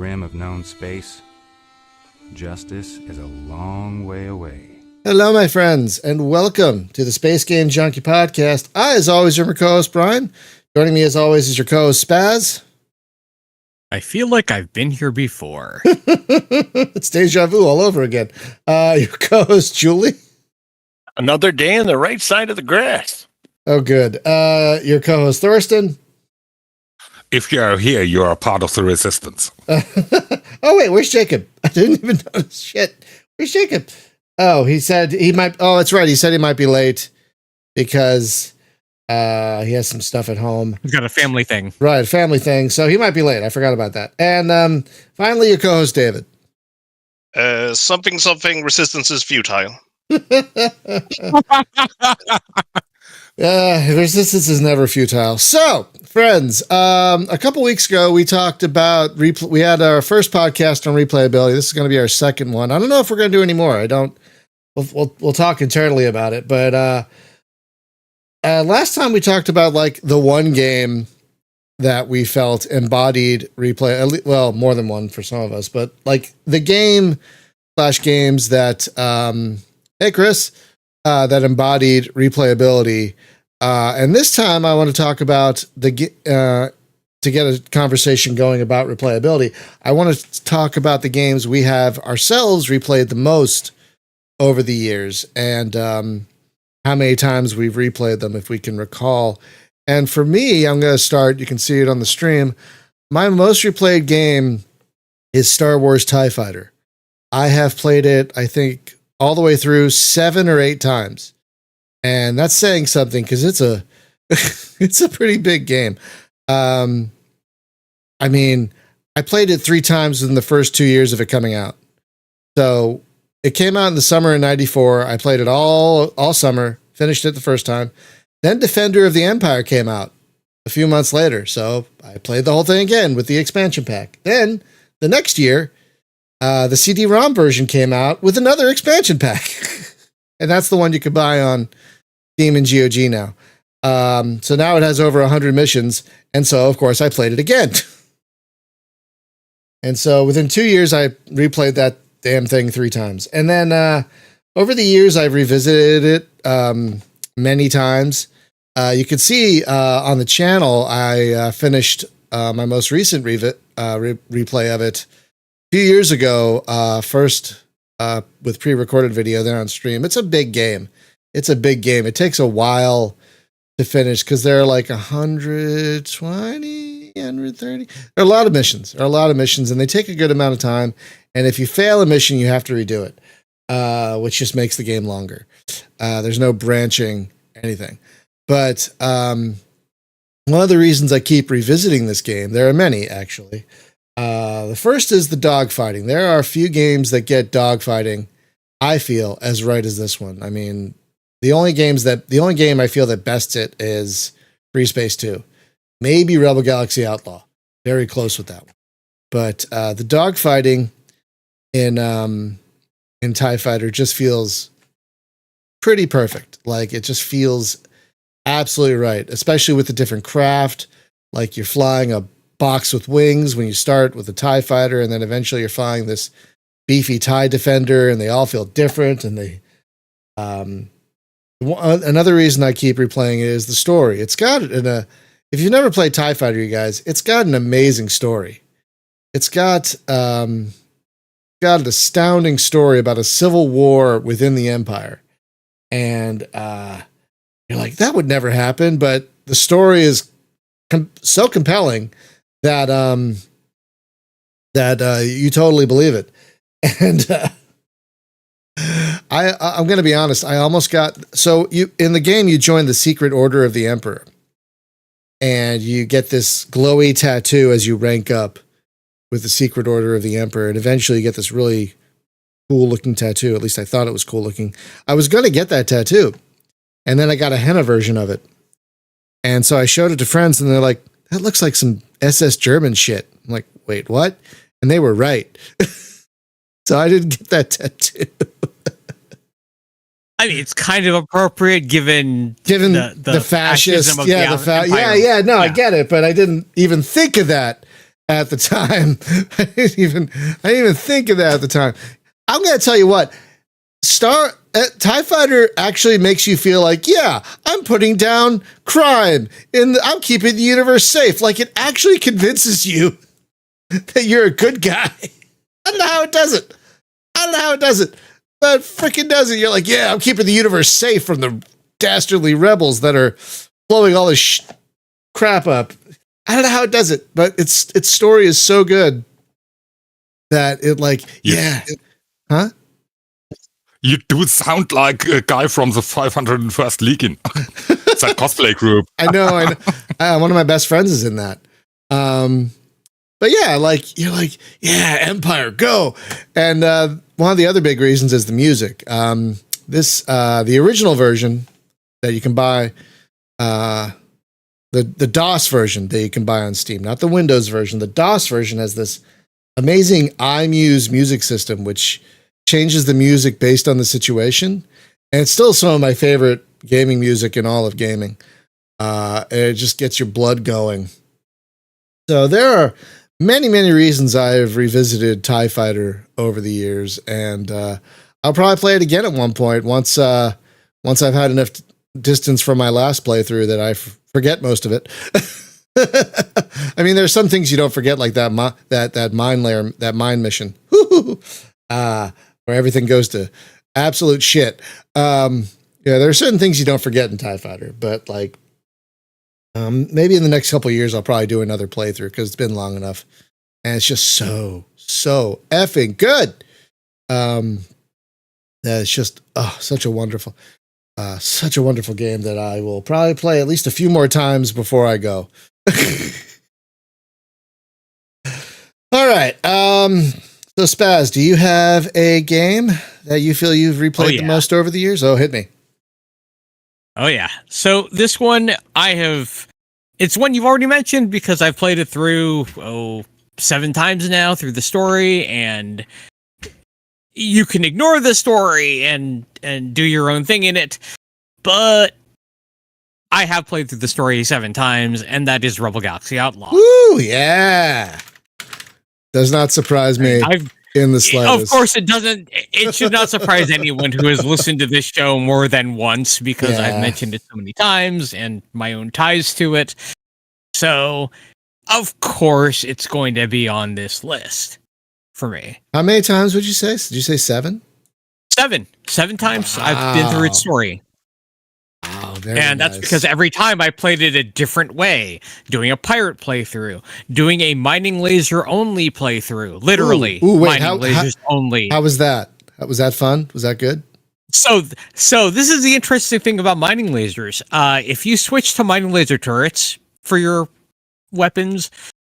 rim of known space, justice is a long way away. Hello, my friends, and welcome to the Space Game Junkie Podcast. I, as always, am your co-host, Brian. Joining me, as always, is your co-host, Spaz. I feel like I've been here before. It's deja vu all over again. Your co-host, Julie. Another day on the right side of the grass. Oh, good. Your co-host, Thorsten. If you're here, you're a part of the resistance. Oh, wait, where's Jacob? I didn't even notice. Shit. Where's Jacob? Oh, he said he might. Oh, that's right. He said he might be late because he has some stuff at home. He's got a family thing. Right, family thing. So he might be late. I forgot about that. And finally, your co-host, David. Something resistance is futile. Resistance is never futile. So, friends, a couple weeks ago we talked about we had our first podcast on replayability. This is going to be our second one. I don't know if we're going to do any more. We'll talk internally about it. But last time we talked about like the one game that we felt embodied replay. Well, more than one for some of us, but like the games that hey Chris. That embodied replayability. And this time I want to talk about to get a conversation going about replayability. I want to talk about the games we have ourselves replayed the most over the years and how many times we've replayed them, if we can recall. And for me, I'm going to start, you can see it on the stream. My most replayed game is Star Wars TIE Fighter. I have played it, I think, all the way through 7 or 8 times. And that's saying something because it's a it's a pretty big game. I mean, I played it 3 times in the first 2 years of it coming out. So it came out in the summer of 94. I played it all summer, finished it the first time. Then Defender of the Empire came out a few months later. So I played the whole thing again with the expansion pack. Then the next year, the CD-ROM version came out with another expansion pack. And that's the one you could buy on Steam and GOG now. So now it has over 100 missions. And so, of course, I played it again. And so within 2 years, I replayed that damn thing 3 times. And then over the years, I've revisited it many times. You can see on the channel, I finished my most recent replay of it 2 years ago, first with pre-recorded video, then on stream. It's a big game. It takes a while to finish because there are like 120, 130. There are a lot of missions. And they take a good amount of time. And if you fail a mission, you have to redo it, which just makes the game longer. There's no branching anything. But one of the reasons I keep revisiting this game, there are many actually. The first is the dogfighting. There are a few games that get dogfighting, I feel, as right as this one. I mean, the only game I feel that bests it is Free Space 2. Maybe Rebel Galaxy Outlaw. Very close with that one. But the dogfighting in TIE Fighter just feels pretty perfect. Like, it just feels absolutely right, especially with the different craft. Like, you're flying a box with wings when you start with a TIE Fighter, and then eventually you're flying this beefy TIE Defender, and they all feel different. And they, another reason I keep replaying it is the story. It's got if you've never played TIE Fighter, you guys, it's got an amazing story. It's got an astounding story about a civil war within the Empire, and you're like, that would never happen, but the story is so compelling that you totally believe it. And I'm going to be honest, I almost got, so you in the game you join the Secret Order of the Emperor, and you get this glowy tattoo as you rank up with the Secret Order of the Emperor, and eventually you get this really cool looking tattoo. At least I thought it was cool looking. I was going to get that tattoo, and then I got a henna version of it. And so I showed it to friends, and they're like, that looks like some SS German shit. I'm like, wait, what? And they were right. So I didn't get that tattoo. I mean, it's kind of appropriate given the fascist. Of yeah, the no, Empire. I get it, but I didn't even think of that at the time. I didn't even think of that at the time. I'm going to tell you what, TIE Fighter actually makes you feel like, yeah, I'm putting down crime I'm keeping the universe safe. Like, it actually convinces you that you're a good guy. I don't know how it does it. But freaking does it. You're like, yeah, I'm keeping the universe safe from the dastardly rebels that are blowing all this crap up. I don't know how it does it, but its story is so good that it like, huh? You do sound like a guy from the 501st Legion. It's that cosplay group. I know. One of my best friends is in that. But yeah, like you're like, yeah, Empire, go. And one of the other big reasons is the music. The original version that you can buy, the DOS version that you can buy on Steam, not the Windows version. The DOS version has this amazing iMuse music system, which changes the music based on the situation. And it's still some of my favorite gaming music in all of gaming. It just gets your blood going. So there are many, many reasons I have revisited TIE Fighter over the years. And I'll probably play it again at one point once I've had enough distance from my last playthrough that I forget most of it. I mean, there's some things you don't forget, like that mine layer, that mine mission, where everything goes to absolute shit. Yeah, there are certain things you don't forget in TIE Fighter, but like, maybe in the next couple of years, I'll probably do another playthrough because it's been long enough, and it's just so effing good. That it's just such a wonderful game that I will probably play at least a few more times before I go. All right. So Spaz, do you have a game that you feel you've replayed the most over the years? Oh, hit me. Oh yeah. So this one it's one you've already mentioned because I've played it through 7 times now through the story, and you can ignore the story and do your own thing in it. But I have played through the story 7 times, and that is Rebel Galaxy Outlaw. Woo, yeah. Does not surprise me in the slightest. Of course it doesn't. It should not surprise anyone who has listened to this show more than once, because I've mentioned it so many times and my own ties to it. So, of course, it's going to be on this list for me. How many times would you say? Did you say 7? 7 times. Wow. I've been through its story. Wow, and that's because every time I played it a different way, doing a pirate playthrough, doing a mining laser only playthrough, literally mining lasers only. How was that? Was that fun? Was that good? So this is the interesting thing about mining lasers. If you switch to mining laser turrets for your weapons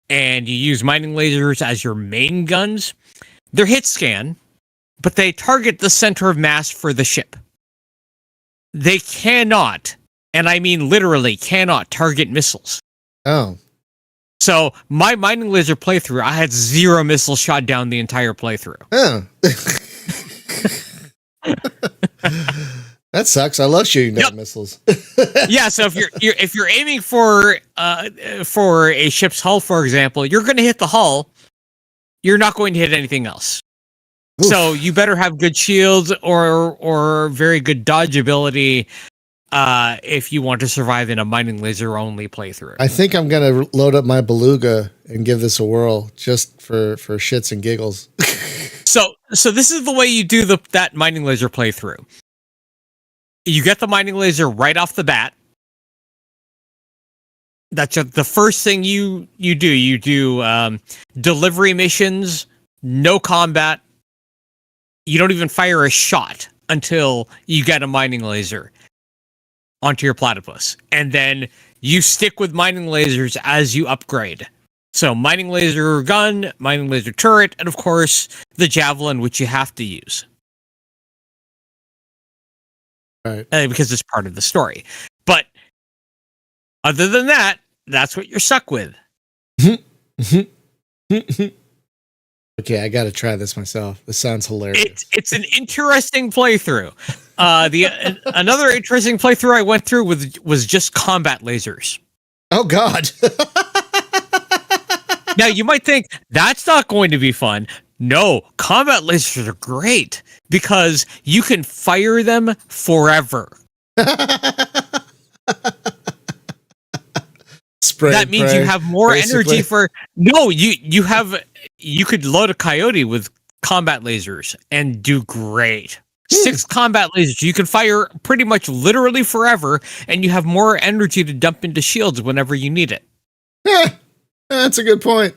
and you use mining lasers as your main guns, they're hit scan, but they target the center of mass for the ship. They cannot, and I mean literally cannot, target missiles. Oh. So my mining laser playthrough, I had 0 missiles shot down the entire playthrough. Oh. That sucks. I love shooting down missiles. Yeah, so if you're aiming for a ship's hull, for example, you're going to hit the hull. You're not going to hit anything else. Oof. So you better have good shields or very good dodge ability if you want to survive in a mining laser only playthrough. I think I'm going to load up my beluga and give this a whirl just for shits and giggles. So this is the way you do that mining laser playthrough. You get the mining laser right off the bat. That's the first thing you do. You do delivery missions, no combat. You don't even fire a shot until you get a mining laser onto your platypus. And then you stick with mining lasers as you upgrade. So mining laser gun, mining laser turret, and of course the javelin, which you have to use. Right. Because it's part of the story. But other than that, that's what you're stuck with. Okay, I got to try this myself. This sounds hilarious. It's an interesting playthrough. Another interesting playthrough I went through was just combat lasers. Oh God. Now you might think that's not going to be fun. No, combat lasers are great because you can fire them forever. Spray That and means pray, you have more basically. energy for. No, you could load a coyote with combat lasers and do great. 6 combat lasers. You can fire pretty much literally forever, and you have more energy to dump into shields whenever you need it. Yeah, that's a good point.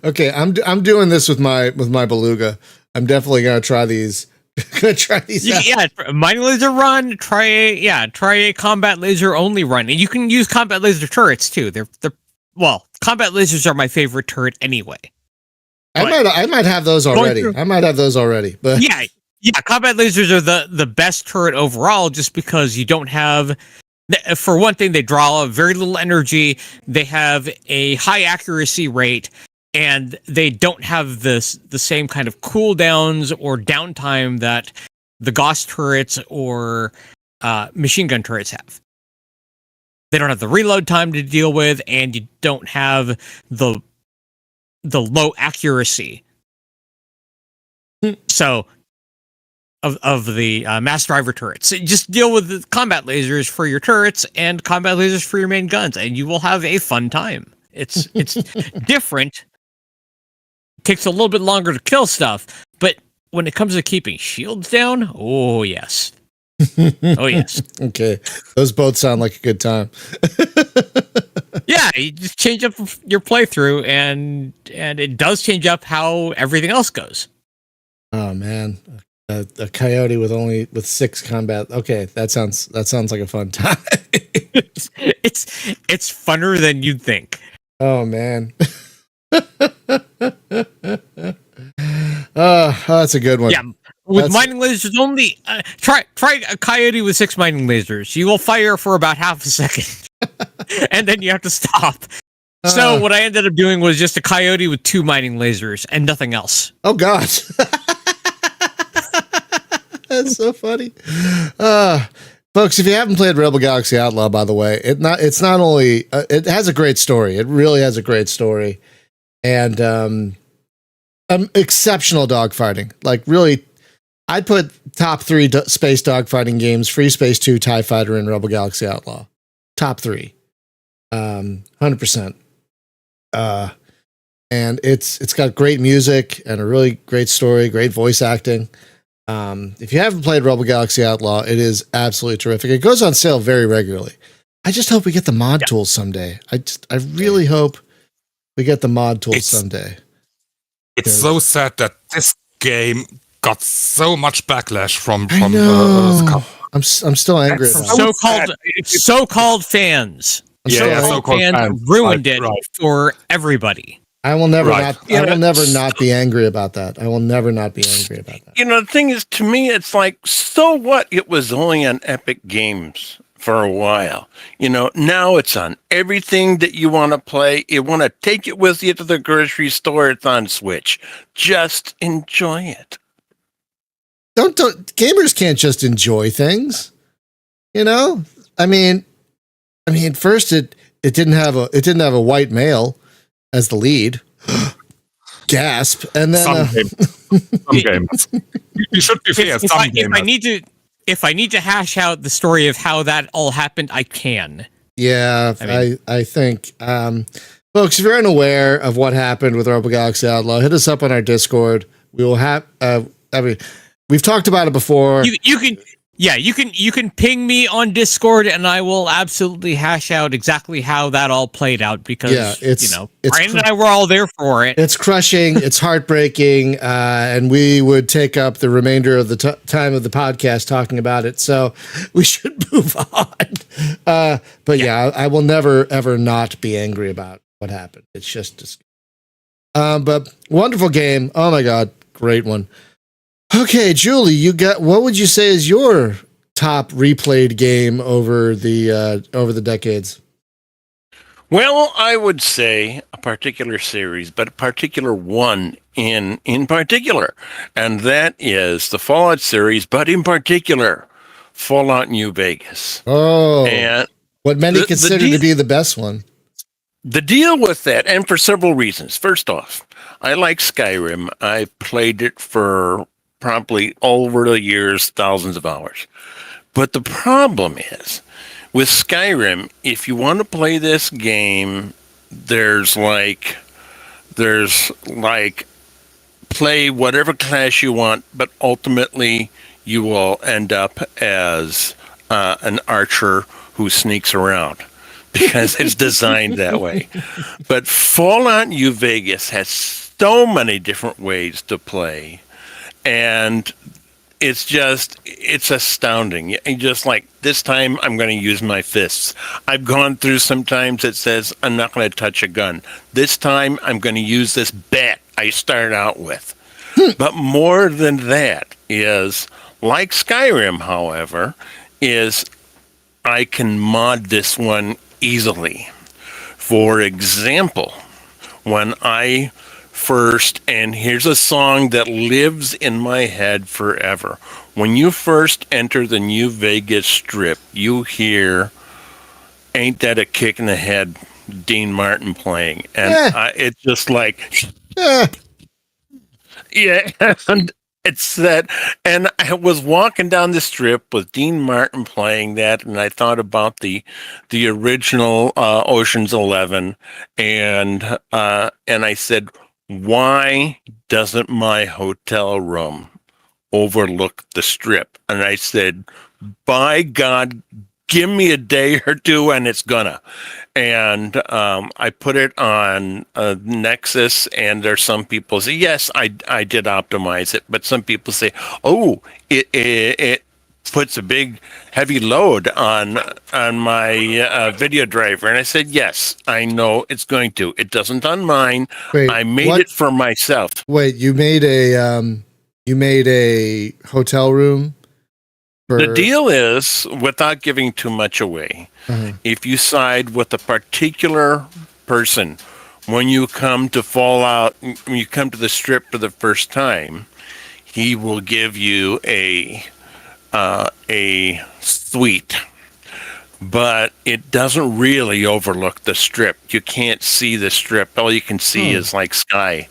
Okay, I'm doing this with my beluga. I'm definitely gonna try these. Gonna try these out. Yeah, mining laser run. Try a combat laser only run, and you can use combat laser turrets too. They're combat lasers are my favorite turret anyway. I might have those already. But Yeah, combat lasers are the best turret overall, just because you don't have. For one thing, they draw very little energy. They have a high accuracy rate, and they don't have the same kind of cooldowns or downtime that the Gauss turrets or machine gun turrets have. They don't have the reload time to deal with, and you don't have the low accuracy. So of the mass driver turrets, so just deal with the combat lasers for your turrets and combat lasers for your main guns, and you will have a fun time. It's different. It takes a little bit longer to kill stuff, but when it comes to keeping shields down, oh yes. Oh yes. Okay, those both sound like a good time. Yeah, you just change up your playthrough, and it does change up how everything else goes. Oh man, a coyote with 6 combat. Okay, that sounds like a fun time. It's funner than you'd think. Oh man. Oh, that's a good one. Yeah, with mining lasers only. Try a coyote with 6 mining lasers. You will fire for about half a second, and then you have to stop. So what I ended up doing was just a coyote with 2 mining lasers and nothing else. Oh god. That's so funny. Folks, if you haven't played Rebel Galaxy Outlaw, by the way, it's not only it has a great story. It really has a great story, and exceptional dogfighting. Like really, I'd put top 3 space dogfighting games: Free Space 2, TIE Fighter, and Rebel Galaxy Outlaw. Top 3, 100%. And it's got great music and a really great story, great voice acting. If you haven't played Rebel Galaxy Outlaw, it is absolutely terrific. It goes on sale very regularly. I just hope we get the mod tools someday. I really hope we get the mod tools someday. It's so sad that this game got so much backlash from I know. the I'm still angry. That's About So-called fans. so-called fans ruined it for everybody. I will never Right. I will never not be angry about that. I will never not be angry about that. You know, the thing is, to me, it's like, so what? It was only on Epic Games for a while. You know, now it's on everything that you want to play. You want to take it with you to the grocery store. It's on Switch. Just enjoy it. Don't gamers can't just enjoy things. You know? I mean first it didn't have a white male as the lead. Gasp. And then some games. You should be fair. If I need to hash out the story of how that all happened, I can. Yeah, I think folks, if you're unaware of what happened with Rebel Galaxy Outlaw, hit us up on our Discord. We will have we've talked about it before. You can ping me on Discord, and I will absolutely hash out exactly how that all played out, because Brian and I were all there for it. It's crushing, it's heartbreaking, and we would take up the remainder of the time of the podcast talking about it. So we should move on. But I will never ever not be angry about what happened. It's just, but wonderful game. Oh my god, great one. Okay, Julie, what would you say is your top replayed game over the decades? Well, I would say a particular series, but a particular one in particular, and that is the Fallout series, but in particular, Fallout New Vegas. Oh, and what many consider to be the best one. The deal with that, and for several reasons. First off, I like Skyrim. I played it for probably over the years, thousands of hours. But the problem is, with Skyrim, if you want to play this game, there's like play whatever class you want, but ultimately you will end up as an archer who sneaks around because it's designed that way. But Fallout New Vegas has so many different ways to play, and it's astounding. You just like, this time I'm going to use my fists. I've gone through sometimes it says I'm not going to touch a gun. This time I'm going to use this bat I started out with. But more than that is, like Skyrim, however, is I can mod this one easily. For example, when I first, and here's a song that lives in my head forever. When you first enter the New Vegas Strip, you hear "Ain't That a Kick in the Head," Dean Martin playing. And it's just like, yeah, and it's that. And I was walking down the strip with Dean Martin playing that, and I thought about the original Ocean's 11, and I said, why doesn't my hotel room overlook the strip? And I said, by God, give me a day or two and it's gonna. And I put it on Nexus, and there's some people say, yes, I did optimize it. But some people say, oh, it puts a big heavy load on my video driver. And I said, yes, I know it's going to. It doesn't on mine. Wait, I made what? it for myself. Wait, you made a hotel room? The deal is, without giving too much away, if you side with a particular person, when you come to Fallout, when you come to the strip for the first time, he will give you a suite, but it doesn't really overlook the strip. You can't see the strip. All you can see is like sky.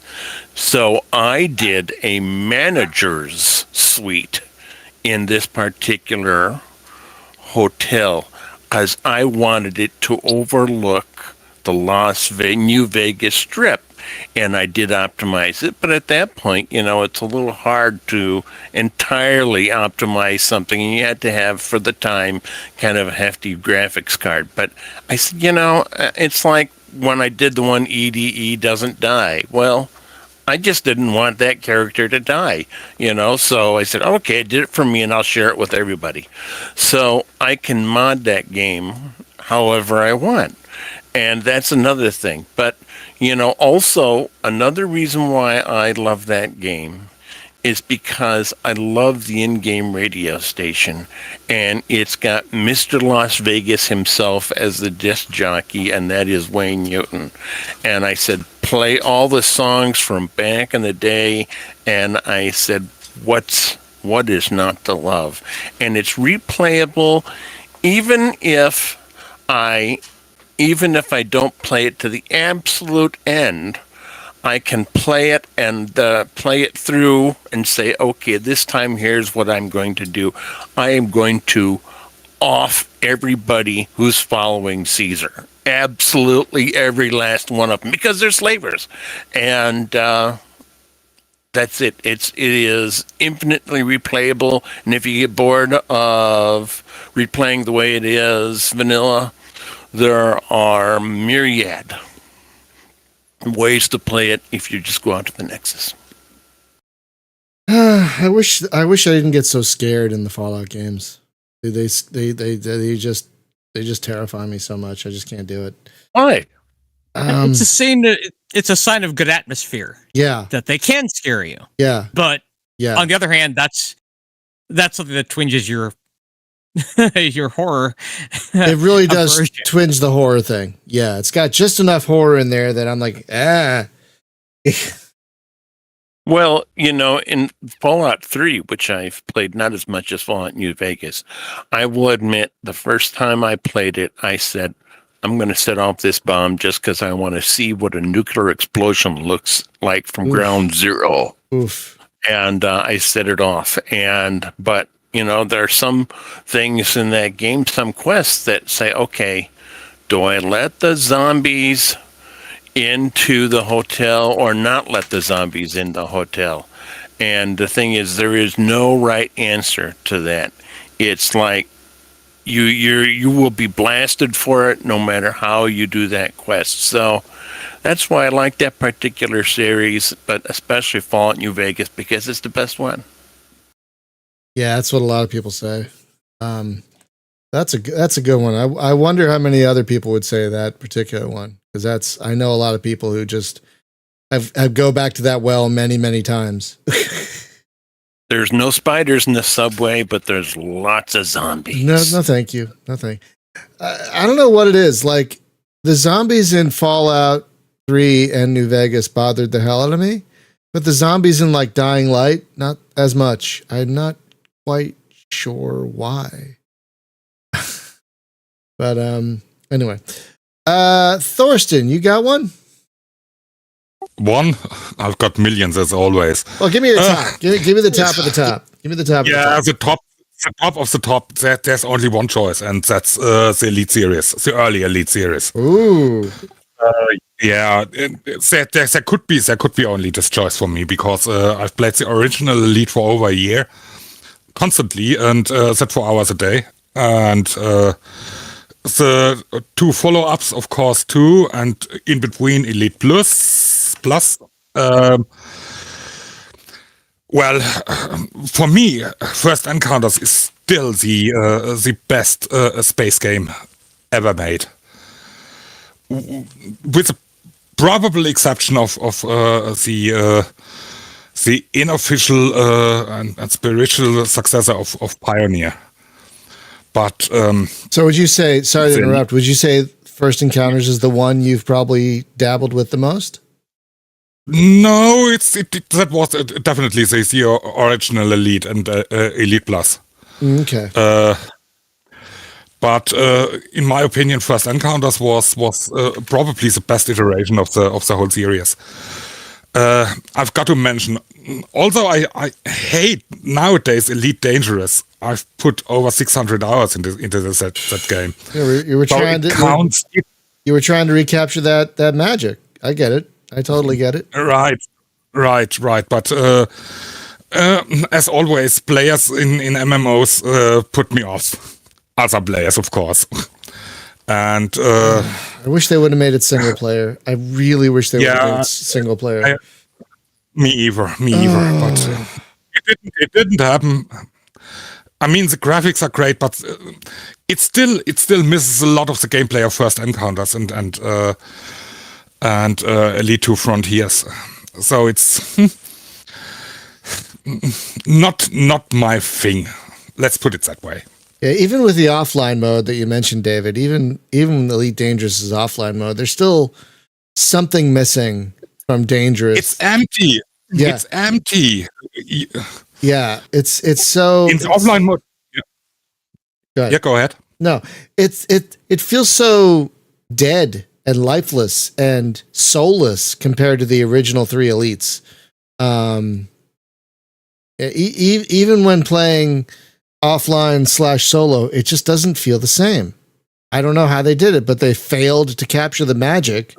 So I did a manager's suite in this particular hotel, as I wanted it to overlook the New Vegas Strip. And I did optimize it, but at that point, it's a little hard to entirely optimize something, and you had to have, for the time, kind of a hefty graphics card. But I said, it's like when I did the one EDE doesn't die. Well, I just didn't want that character to die, so I said, okay, I did it for me, and I'll share it with everybody. So I can mod that game however I want. And that's another thing. But, also another reason why I love that game is because I love the in-game radio station. And it's got Mr. Las Vegas himself as the disc jockey, and that is Wayne Newton. And I said, play all the songs from back in the day. And I said, what is not to love? And it's replayable, even if I don't play it to the absolute end. I can play it and play it through and say, okay, this time here's what I'm going to do. I am going to off everybody who's following Caesar. Absolutely every last one of them, because they're slavers. And that's it. It is infinitely replayable. And if you get bored of replaying the way it is vanilla, there are myriad ways to play it if you just go out to the Nexus. I wish I didn't get so scared in the Fallout games. They just terrify me so much. I just can't do it. Why? It's a sign of good atmosphere. Yeah, that they can scare you. Yeah, but yeah. On the other hand, that's something that twinges your horror. It really does twinge the horror thing. Yeah, it's got just enough horror in there that I'm like, Well, in Fallout 3, which I've played not as much as Fallout New Vegas, I will admit the first time I played it, I said, I'm going to set off this bomb just because I want to see what a nuclear explosion looks like from ground zero. Oof. And I set it off. But there are some things in that game, some quests that say, okay, do I let the zombies into the hotel or not let the zombies in the hotel? And the thing is, there is no right answer to that. It's like you will be blasted for it no matter how you do that quest. So that's why I like that particular series, but especially Fallout New Vegas, because it's the best one. Yeah, that's what a lot of people say. That's a good one. I wonder how many other people would say that particular one, because I know a lot of people who just have go back to that well many, many times. There's no spiders in the subway, but there's lots of zombies. No, thank you. Nothing. I don't know what it is. Like the zombies in Fallout 3 and New Vegas bothered the hell out of me, but the zombies in like Dying Light, not as much. I'm not quite sure why. But anyway, Thorsten, you got one? One? I've got millions as always. Well, give me the top. Give me the top of the top. Give me the top. Yeah, of the top. the top of the top. There's only one choice, and that's the Elite Series, the early Elite Series. Ooh. Yeah, there could be only this choice for me because I've played the original Elite for over a year, constantly, and set 4 hours a day, and the 2 follow-ups, of course, too, and in between Elite Plus. Well, for me, First Encounters is still the best space game ever made, with the probable exception of the unofficial and spiritual successor of Pioneer. But so would you say? Sorry to interrupt. Would you say First Encounters is the one you've probably dabbled with the most? No, that was definitely the original Elite and Elite Plus. Okay. But in my opinion, First Encounters was probably the best iteration of the whole series. I've got to mention, although I hate nowadays Elite Dangerous, I've put over 600 hours into that game. You were trying to you were trying to recapture that magic. I get it. I totally get it. Right. But as always, players in MMOs put me off. Other players, of course. And I wish they would have made it single player. I really wish they would have made it single player. Me either. But it didn't happen. I mean, the graphics are great, but it still misses a lot of the gameplay of First Encounters and Elite 2 Frontiers. So it's not my thing. Let's put it that way. Yeah, even with the offline mode that you mentioned, David, even Elite Dangerous' offline mode, there's still something missing from Dangerous. It's empty. Yeah. It's empty. Yeah, it's so in the offline mode. Yeah, go ahead. No, it feels so dead and lifeless and soulless compared to the original 3 Elites. Even when playing offline / solo, it just doesn't feel the same. I don't know how they did it, but they failed to capture the magic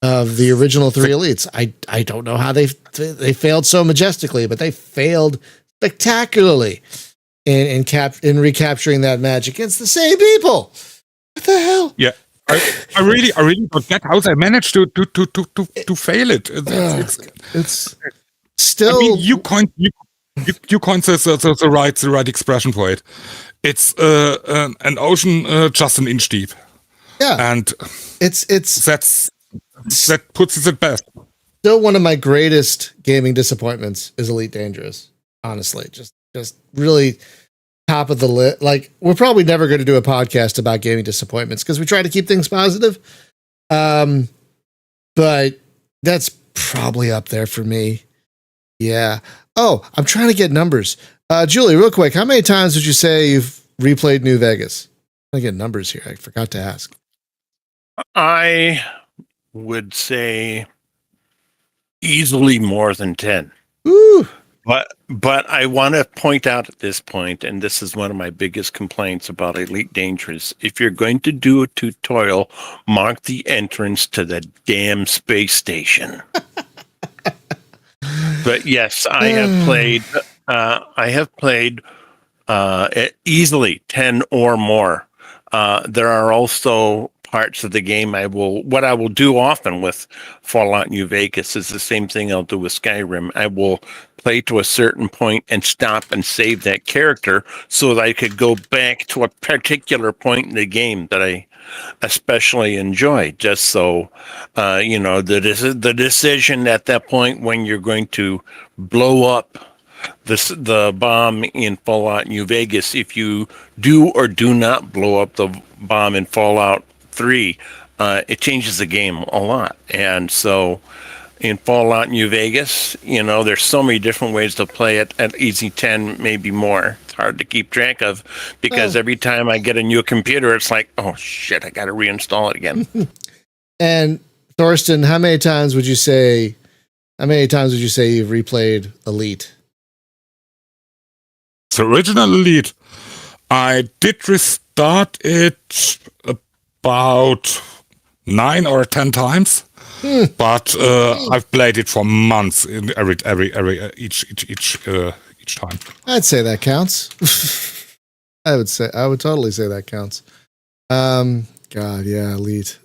of the original 3 Elites. I don't know how they failed so majestically, but they failed spectacularly in recapturing that magic. It's the same people. What the hell? Yeah. I really don't get how they managed to fail it. It's still. I mean, you coined the right expression for it. It's an ocean just an inch deep. Yeah, and that puts it at best. Still, one of my greatest gaming disappointments is Elite Dangerous. Honestly, just really top of the list. Like, we're probably never going to do a podcast about gaming disappointments because we try to keep things positive. But that's probably up there for me. Yeah. Oh, I'm trying to get numbers. Julie, real quick, how many times would you say you've replayed New Vegas? I'm trying to get numbers here. I forgot to ask. I would say easily more than 10. Ooh. But I want to point out at this point, and this is one of my biggest complaints about Elite Dangerous, if you're going to do a tutorial, mark the entrance to the damn space station. But yes, I have played. I have played easily 10 or more. There are also parts of the game what I will do often with Fallout New Vegas is the same thing I'll do with Skyrim. I will play to a certain point and stop and save that character so that I could go back to a particular point in the game that I especially enjoy, just so the decision at that point when you're going to blow up the bomb in Fallout New Vegas, if you do or do not blow up the bomb in Fallout 3, it changes the game a lot. And so in Fallout New Vegas, there's so many different ways to play it at easy 10, maybe more. It's hard to keep track of because every time I get a new computer, it's like, oh shit, I got to reinstall it again. And Thorsten, how many times would you say you've replayed Elite? The original Elite, I did restart it about 9 or 10 times, but I've played it for months in each time. I'd say that counts. I would totally say that counts. God, yeah, Elite.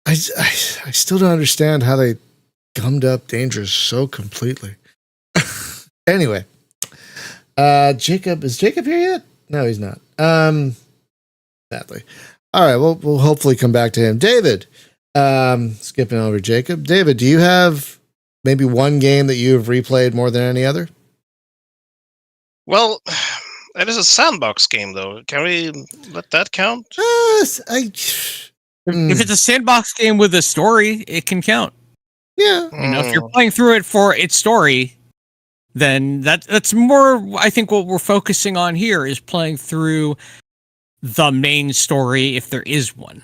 I still don't understand how they gummed up Dangerous so completely. Anyway. Jacob, is Jacob here yet? No, he's not. Sadly. All right, we'll hopefully come back to him. David, skipping over Jacob. David, do you have maybe one game that you have replayed more than any other? Well, it is a sandbox game, though. Can we let that count? If it's a sandbox game with a story, it can count. Yeah. If you're playing through it for its story, then that's more, I think, what we're focusing on here is playing through the main story, if there is one.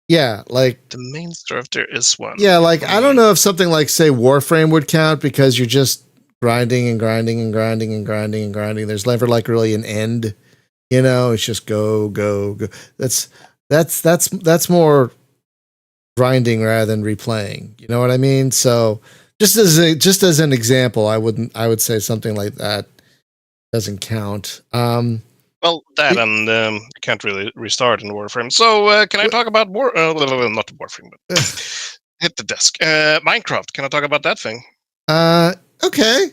Yeah, like the main story, if there is one. Yeah, like I don't know if something like, say, Warframe would count because you're just grinding and grinding and grinding and grinding and grinding. There's never like really an end. It's just go, go, go. That's more grinding rather than replaying. You know what I mean? So just as an example, I would say something like that doesn't count. Well, that and you can't really restart in Warframe. So can I talk about not Warframe, but hit the desk. Minecraft. Can I talk about that thing? Okay.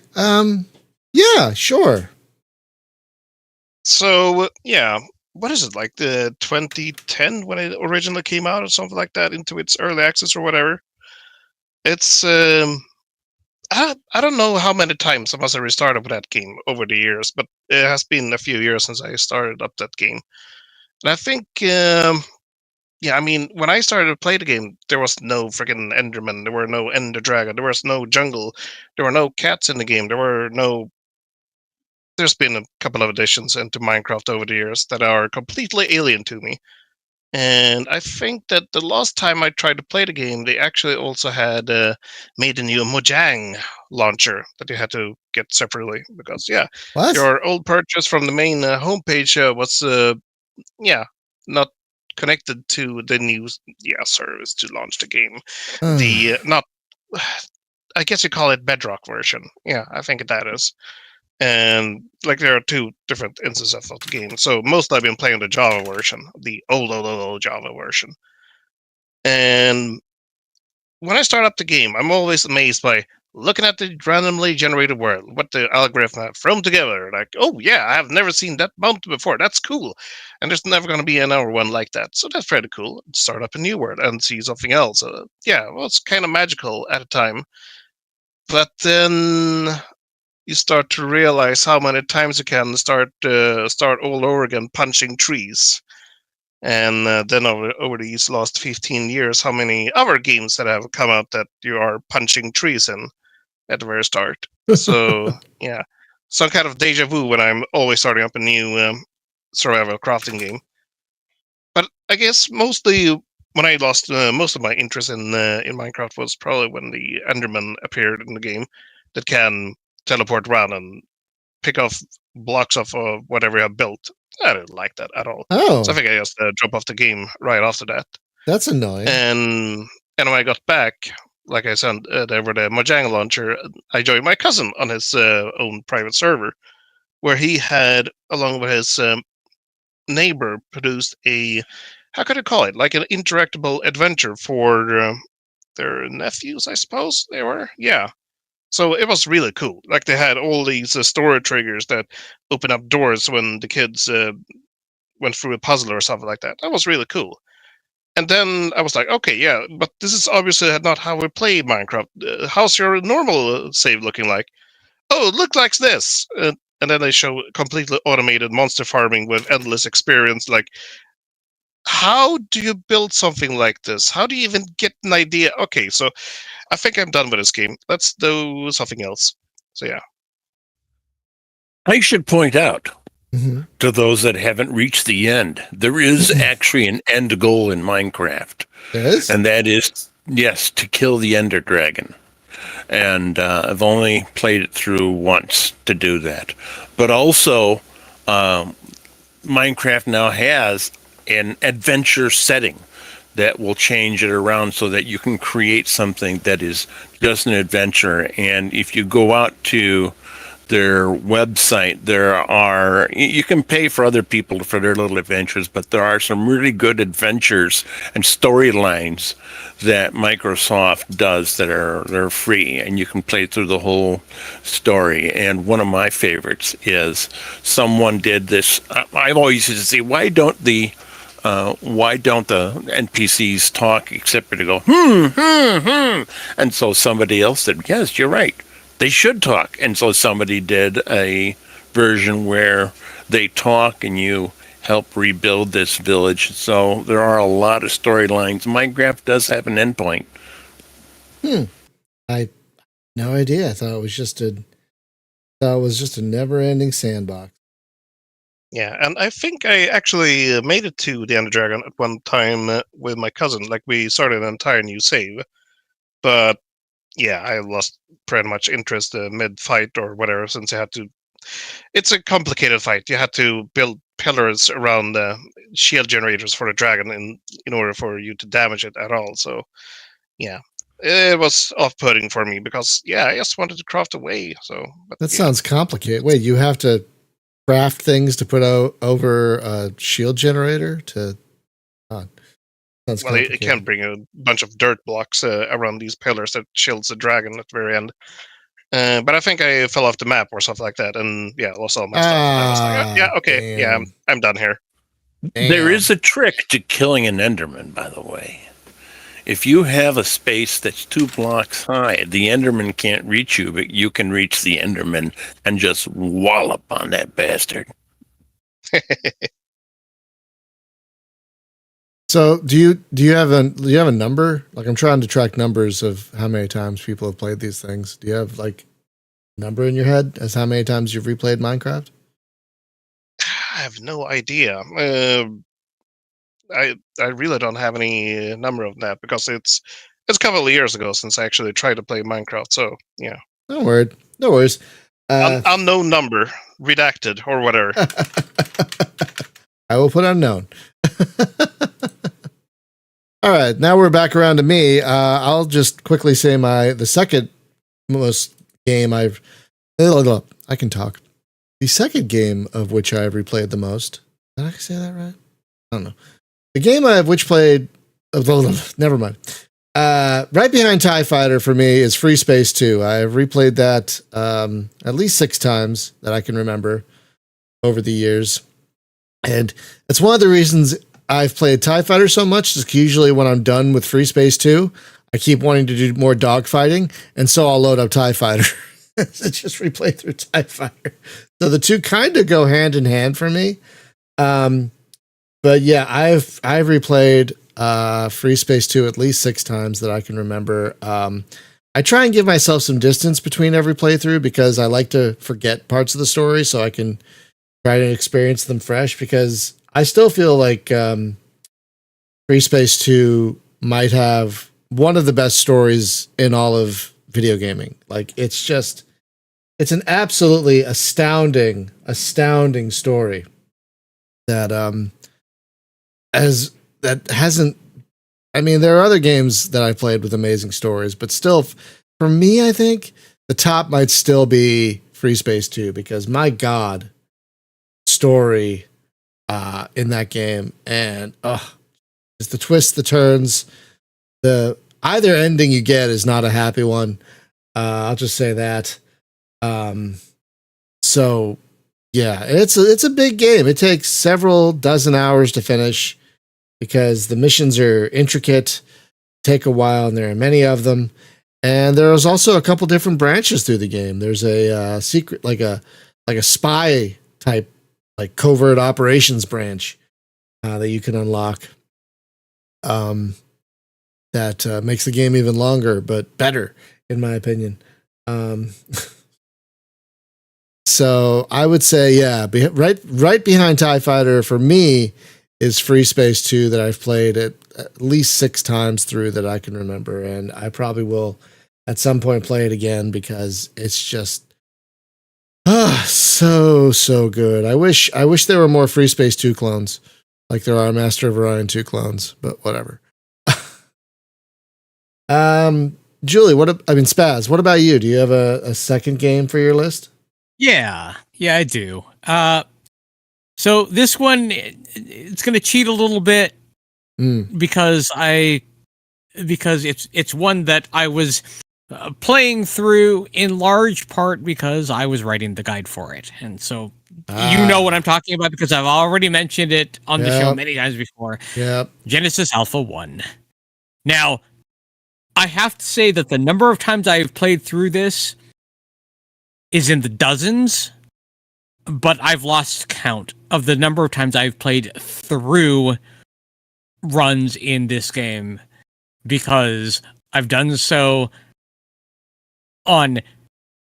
Yeah, sure. So yeah, what is it, like the 2010 when it originally came out or something like that, into its early access or whatever? It's I don't know how many times I must have restarted with that game over the years, but it has been a few years since I started up that game. And I think, I mean, when I started to play the game, there was no freaking Enderman, there were no Ender Dragon, there was no jungle, there were no cats in the game, there's been a couple of additions into Minecraft over the years that are completely alien to me. And I think that the last time I tried to play the game, they actually also had made a new Mojang launcher that you had to get separately because, What? your old purchase from the main homepage was, not connected to the new service to launch the game. I guess you call it Bedrock version. Yeah, I think that is. And like there are two different instances of the game. So mostly I've been playing the Java version, the old Java version. And when I start up the game, I'm always amazed by looking at the randomly generated world, what the algorithm have thrown together. Like, oh yeah, I have never seen that mountain before. That's cool. And there's never going to be another one like that. So that's pretty cool. Start up a new world and see something else. It's kind of magical at a time. But then you start to realize how many times you can start all over again punching trees. And then over these last 15 years, how many other games that have come out that you are punching trees in at the very start. So, yeah, some kind of deja vu when I'm always starting up a new survival crafting game. But I guess mostly when I lost most of my interest in Minecraft was probably when the Enderman appeared in the game that can teleport around and pick off blocks of whatever you have built. I didn't like that at all. Oh, So I think I just dropped off the game right after that. that's annoying. And when I got back, like I said, there with the Mojang launcher, I joined my cousin on his own private server, where he had, along with his neighbor, produced a, how could I call it, like an interactable adventure for their nephews, I suppose they were. Yeah. So it was really cool. Like they had all these story triggers that open up doors when the kids went through a puzzle or something like that. That was really cool. And then I was like, okay, yeah, but this is obviously not how we play Minecraft. How's your normal save looking like? Oh, it looked like this. And then they show completely automated monster farming with endless experience. Like, how do you build something like this? How do you even get an idea? Okay, so I think I'm done with this game. Let's do something else. So yeah. I should point out Mm-hmm. to those that haven't reached the end, there is actually an end goal in Minecraft. There is? And that is, yes, to kill the Ender Dragon. And I've only played it through once to do that. But also, Minecraft now has an adventure setting that will change it around so that you can create something that is just an adventure. And if you go out to their website, you can pay for other people for their little adventures, but there are some really good adventures and storylines that Microsoft does that they're free, and you can play through the whole story. And one of my favorites is someone did this. I've always used to say, why don't the NPCs talk except for to go, and so somebody else said, yes, you're right. They should talk. And so somebody did a version where they talk and you help rebuild this village. So there are a lot of storylines. Minecraft does have an endpoint. I no idea. I thought it was just a never-ending sandbox. Yeah, and I think I actually made it to the Ender Dragon at one time with my cousin. Like, we started an entire new save. But yeah, I lost pretty much interest mid-fight or whatever, since you had to... It's a complicated fight. You had to build pillars around the shield generators for the dragon in order for you to damage it at all. So, yeah. It was off-putting for me because, yeah, I just wanted to craft a way. So, but, That yeah. sounds complicated. Wait, you have to craft things to put over a shield generator to... Sounds Well, it complicated. can bring a bunch of dirt blocks around these pillars that shields the dragon at the very end. But I think I fell off the map or something like that, and yeah, lost all my stuff. And I was like, yeah, okay, yeah, I'm done here. There is a trick to killing an Enderman, by the way. If you have a space that's 2 blocks high, the Enderman can't reach you, but you can reach the Enderman and just wallop on that bastard. So do you have a number? Like, I'm trying to track numbers of how many times people have played these things. Do you have like a number in your head as how many times you've replayed Minecraft? I have no idea. I really don't have any number of that because it's a couple of years ago since I actually tried to play Minecraft. So yeah, No worries. unknown number, redacted or whatever. I will put unknown. All right, now we're back around to me. I'll just quickly say the second most game I can talk. The second game of which I've replayed the most. Did I say that right? I don't know. The game I've played. Never mind. Right behind TIE Fighter for me is Free Space 2. I've replayed that at least 6 times that I can remember over the years. And it's one of the reasons I've played TIE Fighter so much, is usually when I'm done with Free Space 2, I keep wanting to do more dogfighting, and so I'll load up TIE Fighter. Just replay through TIE Fighter. So the two kind of go hand in hand for me. But yeah, I've replayed Free Space 2 at least 6 times that I can remember. I try and give myself some distance between every playthrough because I like to forget parts of the story so I can try to experience them fresh, because I still feel like Free Space 2 might have one of the best stories in all of video gaming. Like, it's an absolutely astounding story that hasn't. I mean, there are other games that I played with amazing stories, but still, for me, I think the top might still be Free Space 2, because my God, story in that game, and it's the twists, the turns, the either ending you get is not a happy one. I'll just say that. So yeah, it's a big game. It takes several dozen hours to finish because the missions are intricate, take a while, and there are many of them. And there's also a couple different branches through the game. There's a secret, like a spy type, like covert operations branch that you can unlock. That makes the game even longer, but better, in my opinion. So I would say, yeah, right behind TIE Fighter for me is Free Space 2 that I've played at least 6 times through that I can remember, and I probably will at some point play it again because it's just so good. I wish there were more Free Space 2 clones like there are Master of Orion 2 clones, but whatever. Julie, Spaz, what about you? Do you have a second game for your list? Yeah, I do. So this one, it's going to cheat a little bit because it's one that I was playing through in large part because I was writing the guide for it, and so you know what I'm talking about because I've already mentioned it on the show many times before. Yep. Genesis Alpha 1. Now, I have to say that the number of times I've played through this is in the dozens, but I've lost count of the number of times I've played through runs in this game because I've done so on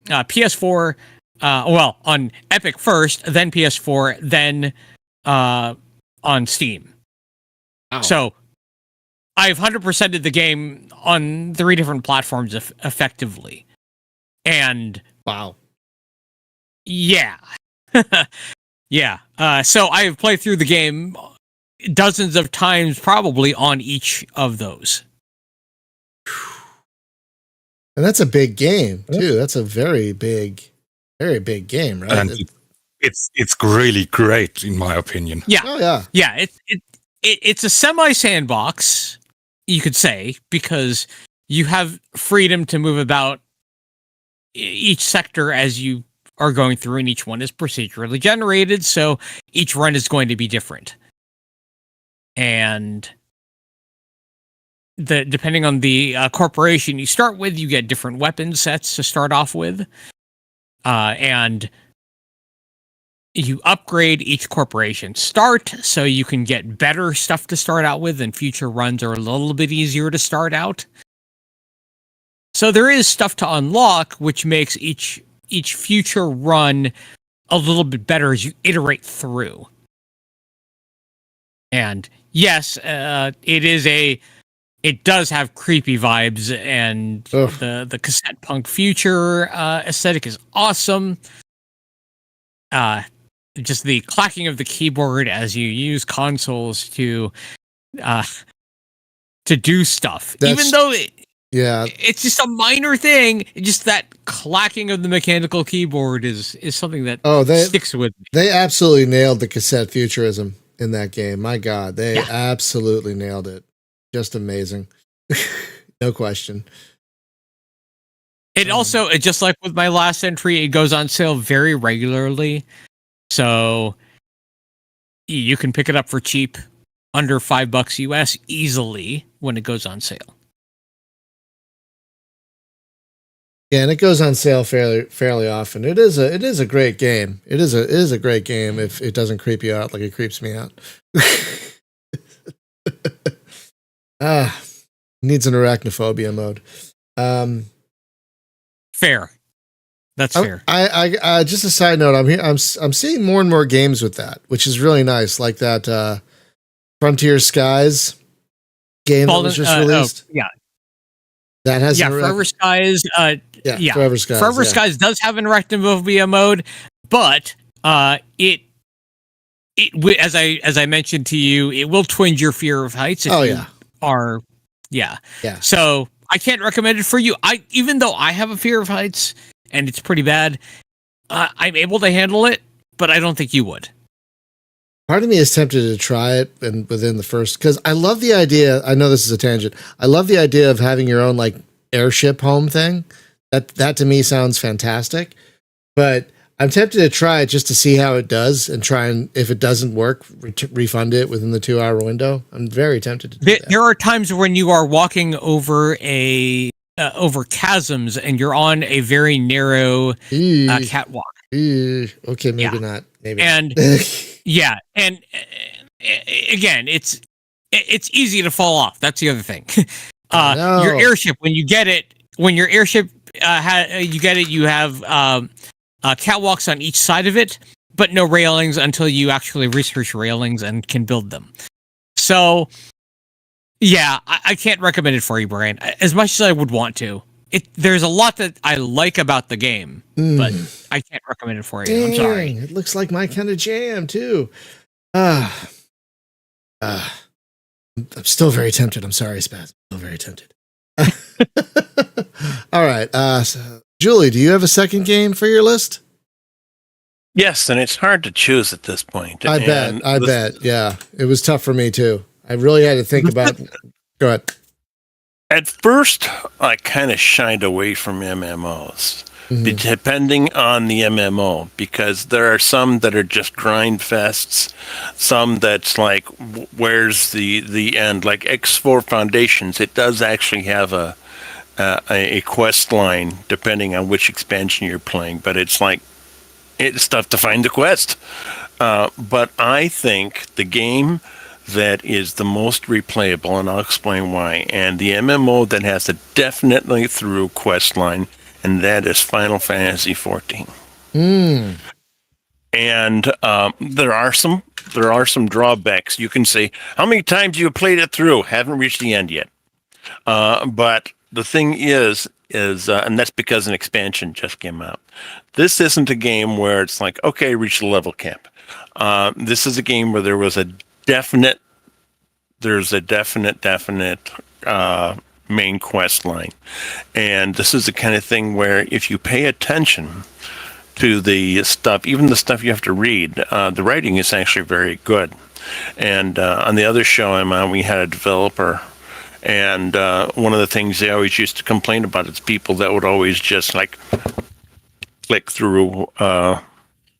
PS4, on Epic first, then PS4, then on Steam. Wow. So I've 100%ed the game on 3 different platforms effectively. And wow. Yeah. Yeah. So I've played through the game dozens of times probably on each of those. And that's a big game too. That's a very big game, right? And it's really great in my opinion. Yeah. Oh yeah. Yeah, it's a semi sandbox, you could say, because you have freedom to move about each sector as you are going through, and each one is procedurally generated, so each run is going to be different. And depending on the corporation you start with, you get different weapon sets to start off with. And you upgrade each corporation start, so you can get better stuff to start out with, and future runs are a little bit easier to start out. So there is stuff to unlock, which makes each future run a little bit better as you iterate through. And yes, it does have creepy vibes, and the cassette punk future aesthetic is awesome. Just the clacking of the keyboard as you use consoles to do stuff, even though it's just a minor thing. Just that clacking of the mechanical keyboard is something that sticks with me. They absolutely nailed the cassette futurism in that game. My God, they absolutely nailed it. Just amazing. No question. It also, just like with my last entry, it goes on sale very regularly. So you can pick it up for cheap, under $5 US easily when it goes on sale. Yeah, and it goes on sale fairly often. It is a great game. It is a great game if it doesn't creep you out like it creeps me out. Needs an arachnophobia mode. Fair. That's fair. I just a side note. I'm seeing more and more games with that, which is really nice. Like that Frontier Skies game that was just released? Yeah. That has Forever Skies. Forever Skies. Forever Skies does have interactive mode, but as I mentioned to you, it will twinge your fear of heights. If you are, yeah. So I can't recommend it for you. Even though I have a fear of heights and it's pretty bad, I'm able to handle it, but I don't think you would. Part of me is tempted to try it, and within the first, because I love the idea. I know this is a tangent. I love the idea of having your own like airship home thing. That to me sounds fantastic, but I'm tempted to try it just to see how it does, and try and if it doesn't work, refund it within the 2-hour window. I'm very tempted to do that. There are times when you are walking over over chasms and you're on a very narrow catwalk. Okay, maybe not. Maybe. And yeah, and again, it's easy to fall off. That's the other thing. Your airship, when you get it, you get it, you have catwalks on each side of it, but no railings until you actually research railings and can build them. So, yeah, I can't recommend it for you, Brian, as much as I would want to. There's a lot that I like about the game, but I can't recommend it for you. Dang, I'm sorry. It looks like my kind of jam, too. I'm still very tempted. I'm sorry, Spaz. I'm still very tempted. All right. So, Julie, do you have a second game for your list? Yes, and it's hard to choose at this point. I bet. Yeah. It was tough for me, too. I really had to think about... Go ahead. At first, I kind of shied away from MMOs, depending on the MMO, because there are some that are just grind fests, some that's like, where's the end? Like X4 Foundations, it does actually have a quest line, depending on which expansion you're playing, but it's tough to find the quest. But I think the game that is the most replayable, and I'll explain why, and the MMO that has a definitely through quest line, and that is Final Fantasy XIV. And there are some drawbacks. You can say, how many times you played it through? Haven't reached the end yet. But the thing is, and that's because an expansion just came out. This isn't a game where it's like, okay, reach the level cap. This is a game where there's a definite main quest line. And this is the kind of thing where if you pay attention to the stuff, even the stuff you have to read, the writing is actually very good. And on the other show I'm on, we had a developer, and one of the things they always used to complain about is people that would always just like click through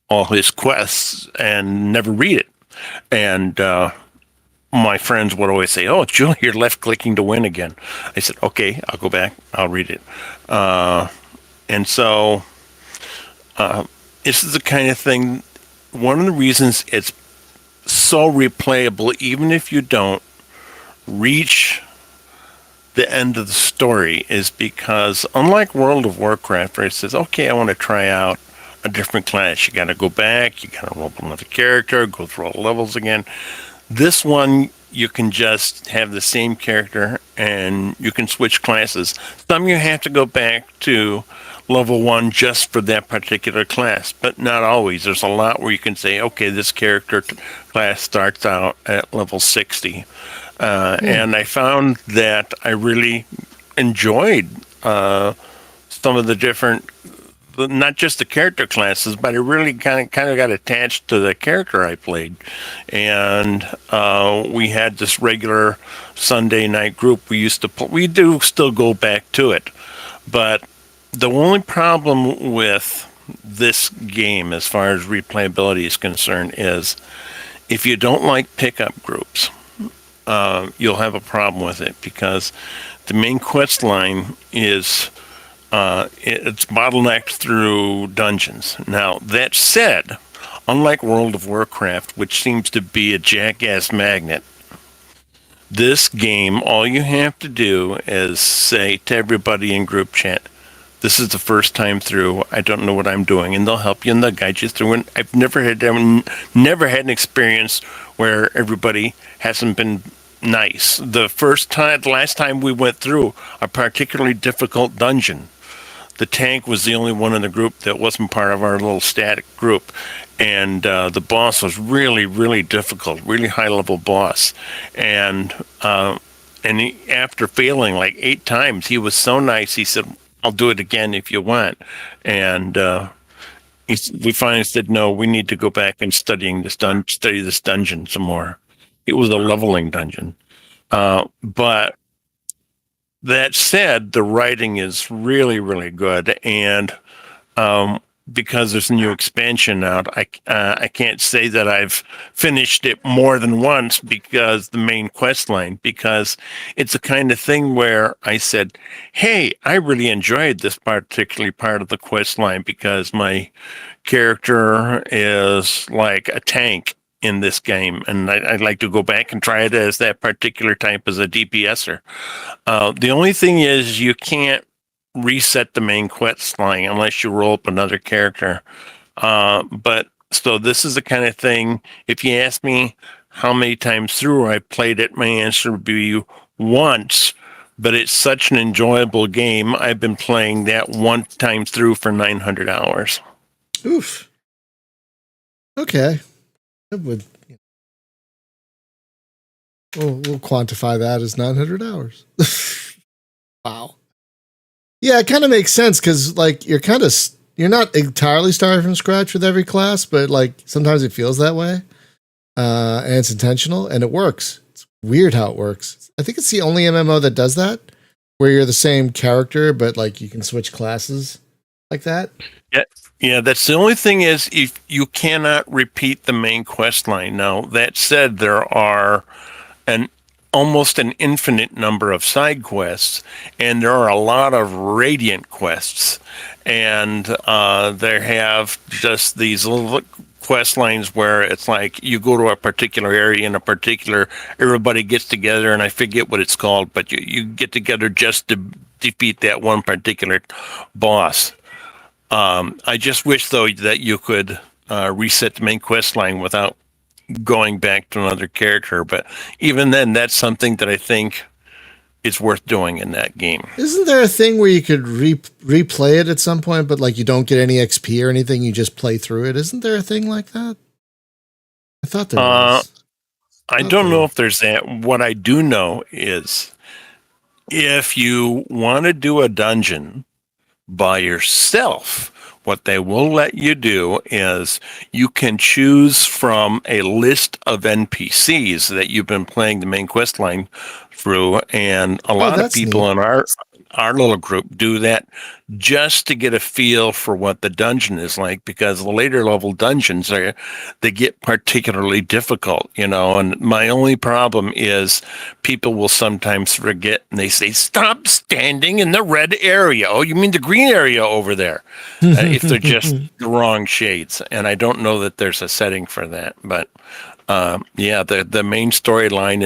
all his quests and never read it. And my friends would always say, oh, Julie, you're left clicking to win again. I said, okay, I'll go back. I'll read it. And so this is the kind of thing, one of the reasons it's so replayable, even if you don't reach the end of the story, is because unlike World of Warcraft, where it says, okay, I want to try out a different class, you got to go back, you got to roll up another character, go through all the levels again. This one, you can just have the same character and you can switch classes. Some you have to go back to level 1 just for that particular class, but not always. There's a lot where you can say, okay, this character class starts out at level 60. And I found that I really enjoyed some of the different, not just the character classes, but I really kind of got attached to the character I played. And we had this regular Sunday night group we used to play. We do still go back to it. But the only problem with this game, as far as replayability is concerned, is if you don't like pickup groups, you'll have a problem with it, because the main quest line is it's bottlenecked through dungeons. Now, that said, unlike World of Warcraft, which seems to be a jackass magnet, this game, all you have to do is say to everybody in group chat, this is the first time through, I don't know what I'm doing, and they'll help you and they'll guide you through. And I've never had an experience where everybody hasn't been nice. The last time we went through a particularly difficult dungeon, the tank was the only one in the group that wasn't part of our little static group. And the boss was really, really difficult, really high-level boss. And after failing like 8 times, he was so nice. He said, "I'll do it again if you want." And we finally said, "No, we need to go back and study this dungeon some more." It was a leveling dungeon. But that said, the writing is really, really good. And because there's a new expansion out, I can't say that I've finished it more than once because the main quest line, because it's the kind of thing where I said, hey, I really enjoyed this particularly part of the quest line because my character is like a tank in this game, and I'd like to go back and try it as that particular type as a DPSer. The only thing is you can't reset the main quest line unless you roll up another character. But so this is the kind of thing, if you ask me how many times through I played it, my answer would be once, but it's such an enjoyable game. I've been playing that one time through for 900 hours. Oof. Okay. That would, we'll quantify that as 900 hours. Wow. Yeah, it kind of makes sense because, like, you're not entirely starting from scratch with every class, but like sometimes it feels that way, and it's intentional and it works. It's weird how it works. I think it's the only MMO that does that, where you're the same character but like you can switch classes like that. Yeah, that's the only thing is if you cannot repeat the main quest line. Now that said, there are almost an infinite number of side quests, and there are a lot of radiant quests, and they have just these little quest lines where it's like you go to a particular area in a particular, everybody gets together, and I forget what it's called, but you get together just to defeat that one particular boss. I just wish though that you could reset the main quest line without going back to another character, but even then, that's something that I think is worth doing in that game. Isn't there a thing where you could replay it at some point, but like you don't get any XP or anything, you just play through it? Isn't there a thing like that? I thought there was. I don't know if there's that. What I do know is if you want to do a dungeon by yourself, what they will let you do is you can choose from a list of NPCs that you've been playing the main quest line through, and a lot of people in our little group do that just to get a feel for what the dungeon is like, because the later level dungeons they get particularly difficult, and my only problem is people will sometimes forget and they say, stop standing in the red area. Oh, you mean the green area over there? If they're just the wrong shades, and I don't know that there's a setting for that, but the main storyline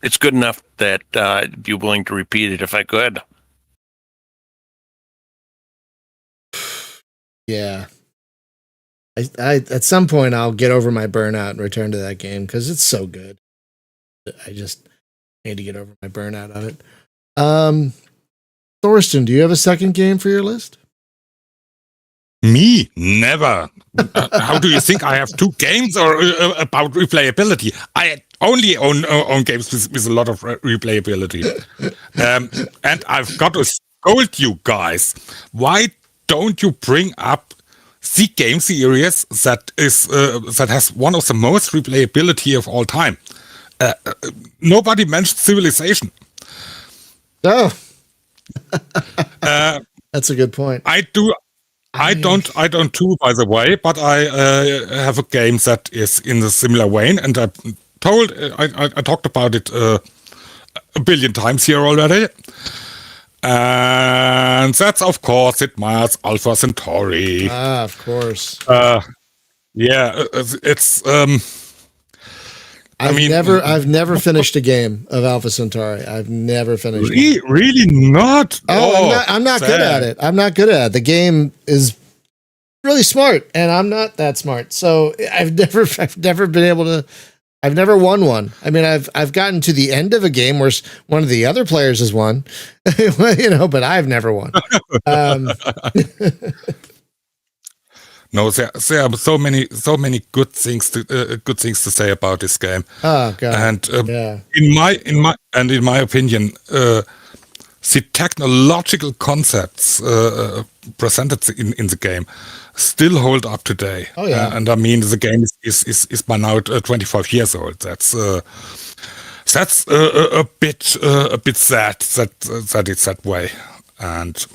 it's good enough that I'd be willing to repeat it if I could. Yeah. I at some point I'll get over my burnout and return to that game because it's so good. I just need to get over my burnout of it. Thorsten, do you have a second game for your list? Me? Never. How do you think I have 2 games or about replayability? I only own games with a lot of replayability. And I've got to scold you guys. Why don't you bring up the game series that has one of the most replayability of all time? Nobody mentioned Civilization. Oh. That's a good point. I don't too, by the way, but I have a game that is in the similar vein, and I talked about it a billion times here already. And that's, of course, Sid Meier's Alpha Centauri. Ah, of course. It's I've never finished a game of Alpha Centauri. I've never finished it. Really not? I'm not good at it. I'm not good at it. The game is really smart, and I'm not that smart. So I've never been able to I've never won one. I mean, I've gotten to the end of a game where one of the other players has won, but I've never won. No, there are so many good things to say about this game. Oh god! And yeah. in my opinion, the technological concepts presented in the game still hold up today. Oh yeah. And I mean, the game is by now 25 years old. That's a bit sad that it's that way. And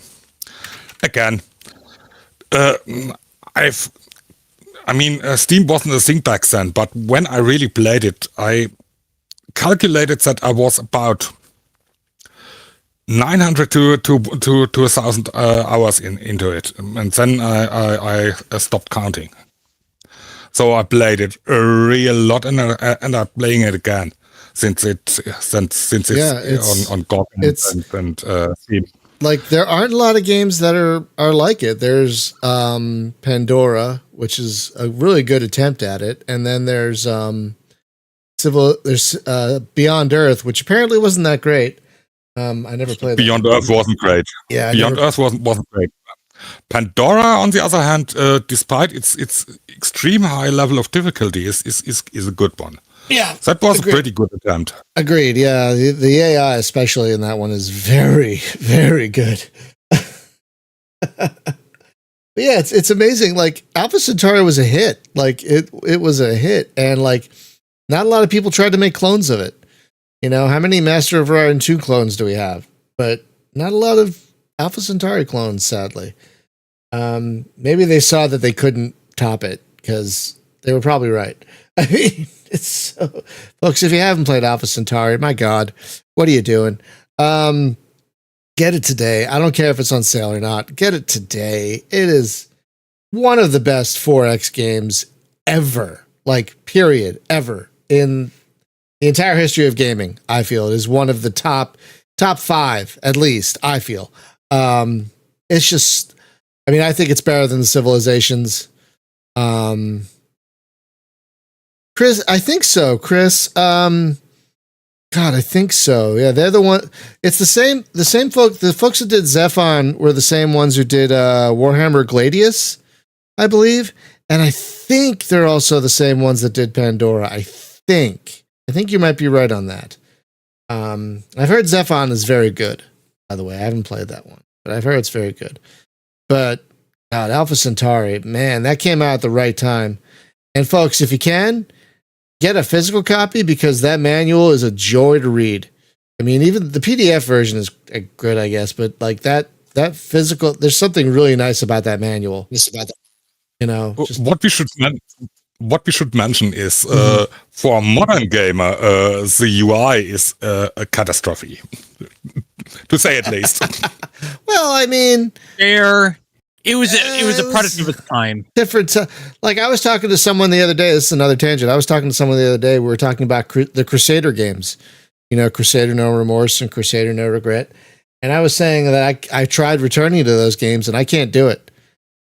again, Steam wasn't a thing back then, but when I really played it, I calculated that I was about 900 to 1,000 hours into it, and then I stopped counting. So I played it a real lot, and I'm playing it again since it's on GOG and Steam. Like there aren't a lot of games that are like it. There's Pandora, which is a really good attempt at it, and then there's Beyond Earth, which apparently wasn't that great. I never played Beyond Earth wasn't great. Yeah, Beyond Earth wasn't great. Pandora, on the other hand, despite its extreme high level of difficulty, is a good one. Yeah, that was a pretty good attempt. Agreed. Yeah, the AI, especially in that one, is very, very good. Yeah, it's amazing. Like Alpha Centauri was a hit. Like it was a hit, and like not a lot of people tried to make clones of it. How many Master of Orion 2 clones do we have? But not a lot of Alpha Centauri clones, sadly. Maybe they saw that they couldn't top it because they were probably right. I mean, it's so, folks, if you haven't played Alpha Centauri, my God, what are you doing? Get it today. I don't care if it's on sale or not. Get it today. It is one of the best 4X games ever, like period, ever in the entire history of gaming. I feel it is one of the top 5, at least. I feel it's just. I mean, I think it's better than the Civilizations. Chris, I think so. Chris, God, I think so. Yeah, they're the one. It's the same folk. The folks that did Zephon were the same ones who did Warhammer Gladius, I believe, and I think they're also the same ones that did Pandora. I think you might be right on that. I've heard Zephon is very good. By the way, I haven't played that one, but I've heard it's very good. But God, Alpha Centauri, man, that came out at the right time. And folks, if you can, get a physical copy because that manual is a joy to read. I mean, even the PDF version is good, I guess, but like that physical, there's something really nice about that manual. Just about that, What we should mention is, for a modern gamer, the UI is a catastrophe, to say at least. Well, I mean, it was a product of its time. Different. Like I was talking to someone the other day. This is another tangent. I was talking to someone the other day. We were talking about the Crusader games. Crusader No Remorse and Crusader No Regret. And I was saying that I tried returning to those games and I can't do it.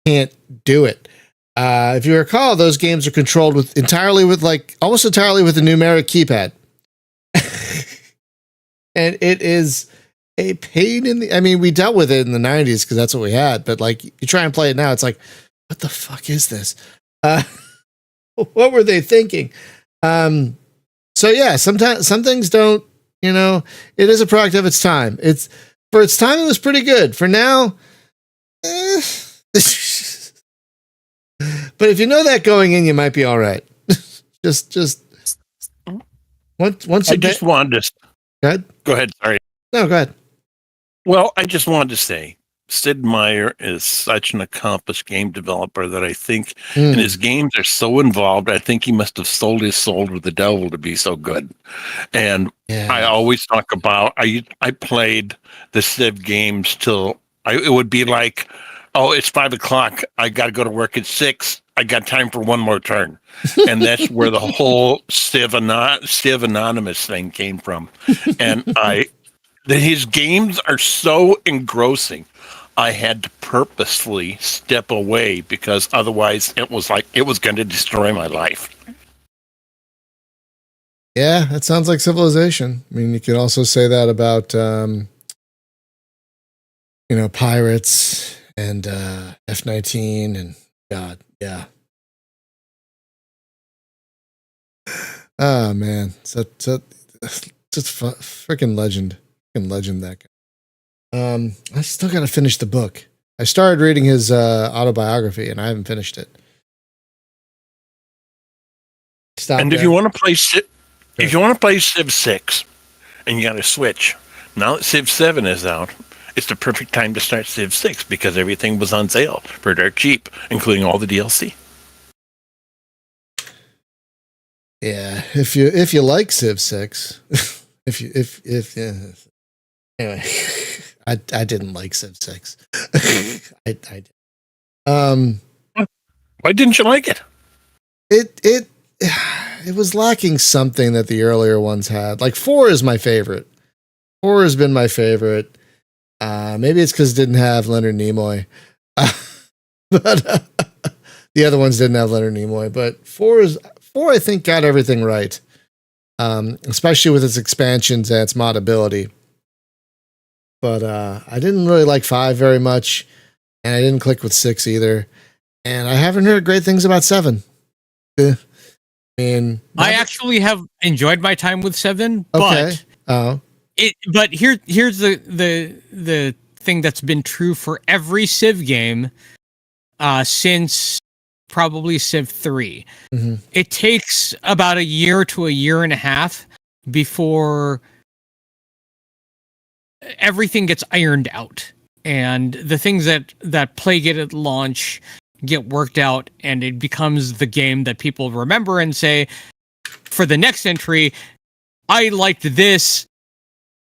Can't do it. If you recall, those games are controlled almost entirely with a numeric keypad. And it is a pain in the... I mean, we dealt with it in the 90s because that's what we had. But like, you try and play it now, it's like, what the fuck is this? What were they thinking? So yeah, sometimes some things don't, it is a product of its time. For its time, it was pretty good. For now, but if you know that going in, you might be all right. just once I just wanted to. Go ahead. Go ahead. Sorry. No, go ahead. Well, I just wanted to say, Sid Meier is such an accomplished game developer that I think, and his games are so involved. I think he must have sold his soul to the devil to be so good. And I always talk about I played the Civ games till it would be like, oh, it's 5:00. I got to go to work at 6. I got time for one more turn. And that's where the whole Civ Anonymous thing came from. And his games are so engrossing. I had to purposefully step away because otherwise it was going to destroy my life. Yeah, that sounds like Civilization. I mean, you can also say that about, Pirates and F-19 and God, yeah. Oh, man. Just freaking legend. Freaking legend, that guy. I still got to finish the book. I started reading his autobiography, and I haven't finished it. And if you want to play Civ 6 and you got a Switch, now that Civ 7 is out, it's the perfect time to start Civ 6 because everything was on sale for dirt cheap, including all the DLC. Yeah, if you like Civ 6, anyway, I didn't like Civ 6. I Why didn't you like it? It was lacking something that the earlier ones had. Like 4 is my favorite. 4 has been my favorite. Maybe it's because it didn't have Leonard Nimoy, but the other ones didn't have Leonard Nimoy. But 4 I think got everything right, especially with its expansions and its modability. But I didn't really like 5 very much, and I didn't click with 6 either. And I haven't heard great things about 7. I mean, I actually have enjoyed my time with 7, okay. but but here's the thing that's been true for every Civ game since probably Civ 3. Mm-hmm. It takes about a year to a year and a half before everything gets ironed out, and the things that plague it at launch get worked out, and it becomes the game that people remember and say, for the next entry, I liked this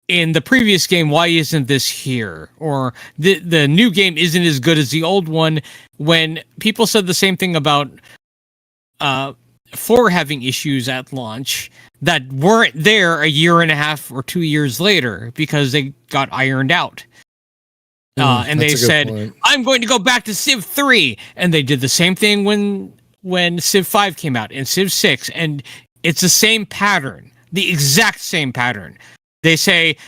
in the previous game, why isn't this here? Or the new game isn't as good as the old one, when people said the same thing about 4 having issues at launch that weren't there a year and a half or 2 years later because they got ironed out. And they said, point. I'm going to go back to Civ 3. And they did the same thing when Civ 5 came out and Civ 6. And it's the same pattern, the exact same pattern. They say,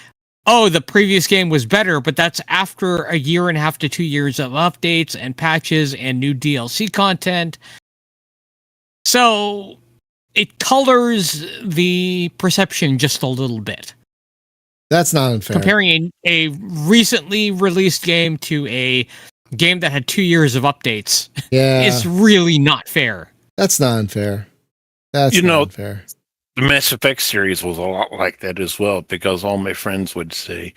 oh, the previous game was better, but that's after a year and a half to 2 years of updates and patches and new DLC content. So it colors the perception just a little bit. That's not unfair. Comparing a recently released game to a game that had 2 years of updates, is really not fair. That's not unfair. That's not unfair. The Mass Effect series was a lot like that as well, because all my friends would say,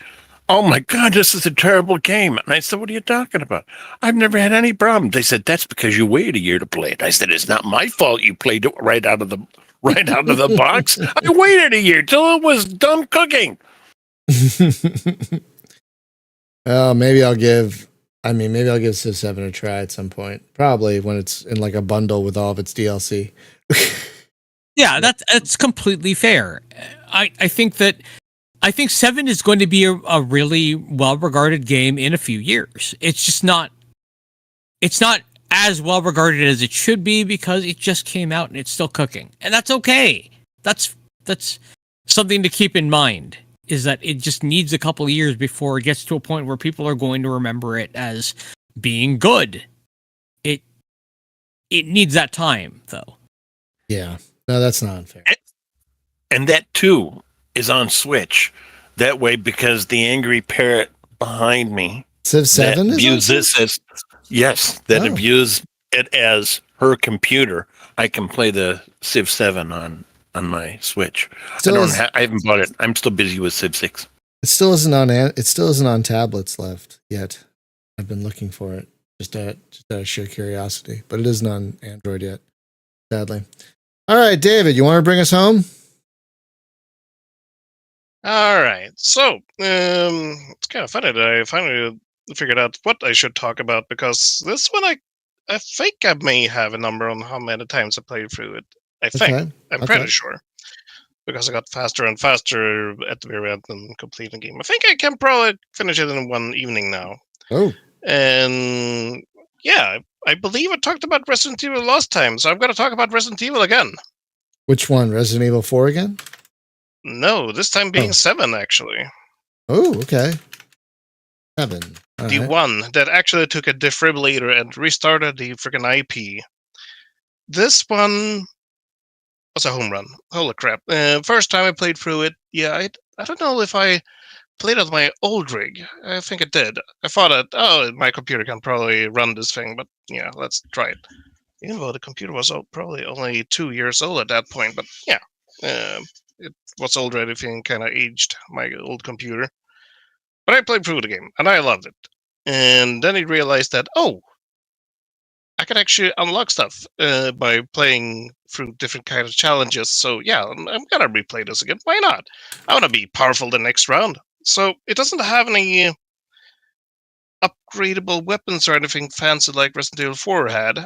oh my God, this is a terrible game. And I said, what are you talking about? I've never had any problem. They said, that's because you waited a year to play it. I said, it's not my fault you played it right out of the box. I waited a year till it was done cooking. Well, maybe I'll give Civ 7 a try at some point. Probably when it's in like a bundle with all of its DLC. Yeah, that's completely fair. I think 7 is going to be a really well-regarded game in a few years. It's just not as well-regarded as it should be because it just came out and it's still cooking. And that's okay. That's something to keep in mind, is that it just needs a couple of years before it gets to a point where people are going to remember it as being good. It needs that time, though. Yeah. No, that's not unfair. And that, too, is on Switch. That way, because the angry parrot behind me... Civ 7 is views this as... Yes, that views it as her computer. I can play the Civ 7 on my Switch. I haven't bought it. I'm still busy with Civ 6. It still isn't on tablets left yet. I've been looking for it just out of sheer curiosity, but it isn't on Android yet, sadly. All right, David, you want to bring us home? All right. So, it's kind of funny that I finally figured out what I should talk about, because this one I think I may have a number on how many times I played through it. I think. Okay. I'm pretty sure. Because I got faster and faster at the very end and completing the game. I think I can probably finish it in one evening now. Oh. And yeah, I believe I talked about Resident Evil last time, so I'm going to talk about Resident Evil again. Which one? Resident Evil 4 again? No, this time being 7, actually. Oh, okay. 7. All The right. one that actually took a defibrillator and restarted the freaking IP. This one was a home run. Holy crap. First time I played through it, I don't know if I played on my old rig. I think it did. I thought that, my computer can probably run this thing, but yeah, let's try it. Even though the computer was probably only 2 years old at that point, but yeah, it was already feeling kind of aged, my old computer. But I played through the game, and I loved it. And then I realized that, I could actually unlock stuff by playing through different kinds of challenges. So yeah, I'm gonna replay this again. Why not? I want to be powerful the next round. So it doesn't have any upgradable weapons or anything fancy like Resident Evil 4 had,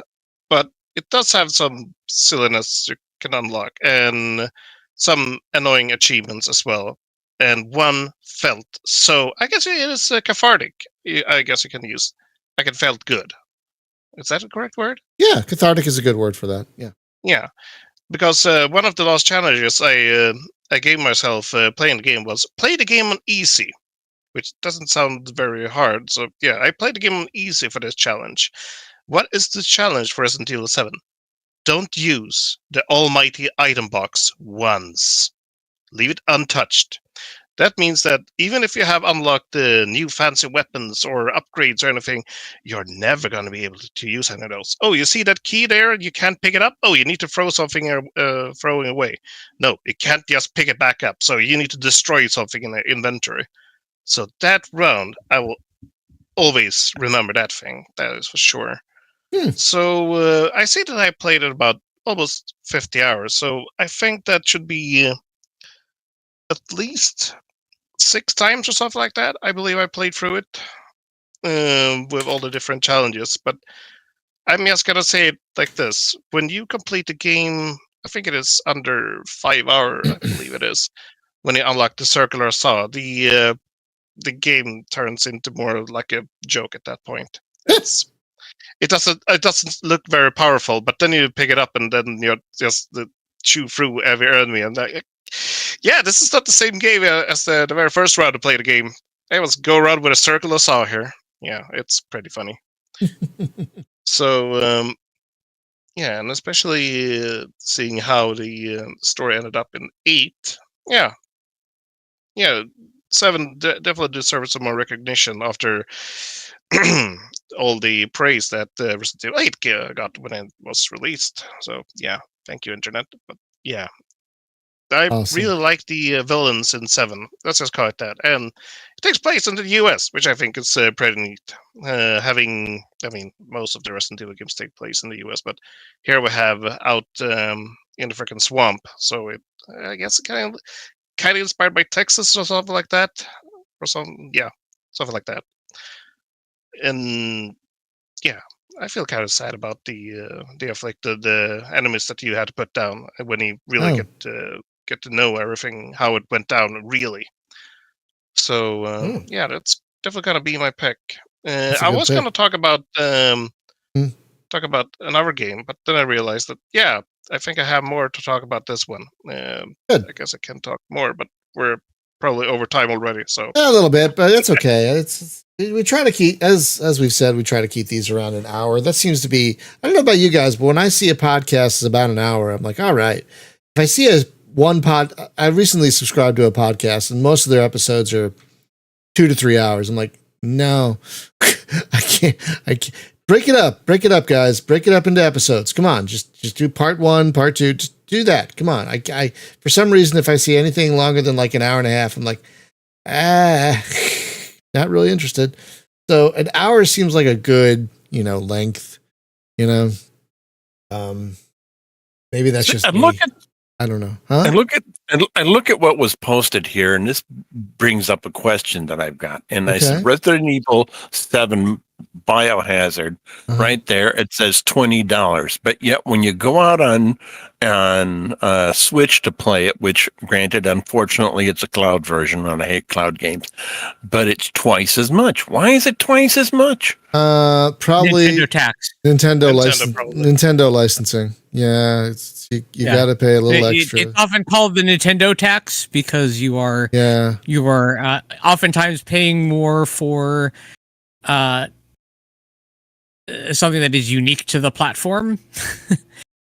but it does have some silliness you can unlock and some annoying achievements as well. And one felt so. I guess it is cathartic. I guess you can use. I can felt good. Is that the correct word? Yeah, cathartic is a good word for that. Yeah. Yeah, because one of the last challenges I gave myself playing the game was play the game on easy, which doesn't sound very hard. So yeah, I played the game on easy for this challenge. What is the challenge for Resident Evil 7? Don't use the almighty item box once. Leave it untouched. That means that even if you have unlocked the new fancy weapons or upgrades or anything, you're never going to be able to use any of those. Oh, you see that key there? You can't pick it up? Oh, you need to throw something throwing away. No, you can't just pick it back up. So you need to destroy something in the inventory. So that round, I will always remember that thing. That is for sure. So I see that I played it about almost 50 hours. So I think that should be at least 6 times or something like that. I believe I played through it with all the different challenges. But I'm just going to say it like this. When you complete the game, I think it is under 5 hours, I believe it is, when you unlock the circular saw, the game turns into more like a joke at that point. It doesn't look very powerful, but then you pick it up and then you just chew through every enemy, and yeah, this is not the same game as the very first round to play the game. I was go around with a circular saw here. Yeah, it's pretty funny. So yeah, and especially seeing how the story ended up in 8. Yeah, 7 definitely deserves some more recognition after all the praise that Resident Evil 8 got when it was released. So yeah, thank you, Internet. But yeah, I really like the villains in 7. Let's just call it that. And it takes place in the US, which I think is pretty neat. Most of the Resident Evil games take place in the US, but here we have out in the freaking swamp. So I guess kind of inspired by Texas or something like that, or something like that. And yeah, I feel kind of sad about the enemies that you had to put down when you really get to know everything, how it went down really. So yeah, that's definitely gonna be my pick. I was gonna talk about another game, but then I realized that I think I have more to talk about this one. I guess I can talk more, but we're probably over time already. So a little bit, but it's okay. We try to keep, as we've said, we try to keep these around an hour. That seems to be, I don't know about you guys, but when I see a podcast is about an hour, I'm like, all right. If I see I recently subscribed to a podcast and most of their episodes are 2 to 3 hours. I'm like, no, I can't. Break it up, guys. Break it up into episodes. Come on, just do part 1, part 2. Just do that. Come on. I for some reason, if I see anything longer than like an hour and a half, I'm like, not really interested. So an hour seems like a good, length. Maybe that's just me. I don't know. Huh? And look at what was posted here, and this brings up a question that I've got. And I said, Resident Evil 7 Biohazard, right there it says $20. But yet when you go out on Switch to play it, which granted, unfortunately, it's a cloud version, and I hate cloud games, but it's twice as much. Why is it twice as much? Probably Nintendo tax. Nintendo licensing. Yeah, you got to pay a little extra. It's often called the Nintendo tax because you are oftentimes paying more for something that is unique to the platform.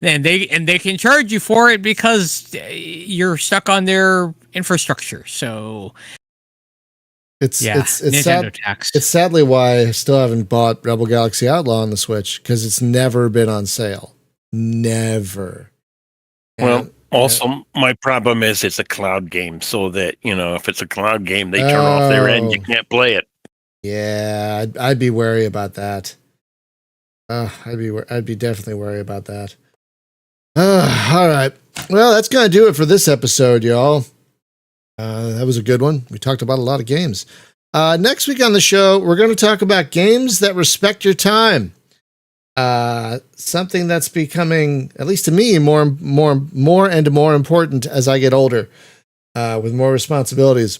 And they can charge you for it because you're stuck on their infrastructure. So it's Nintendo tax. It's sadly why I still haven't bought Rebel Galaxy Outlaw on the Switch, because it's never been on sale. Never. Well, also my problem is it's a cloud game, so that if it's a cloud game, they turn off their end. You can't play it. Yeah, I'd be wary about that. I'd be definitely worried about that. All right. Well, that's going to do it for this episode, y'all. That was a good one. We talked about a lot of games. Next week on the show, we're going to talk about games that respect your time. Something that's becoming, at least to me, more and more important as I get older, with more responsibilities.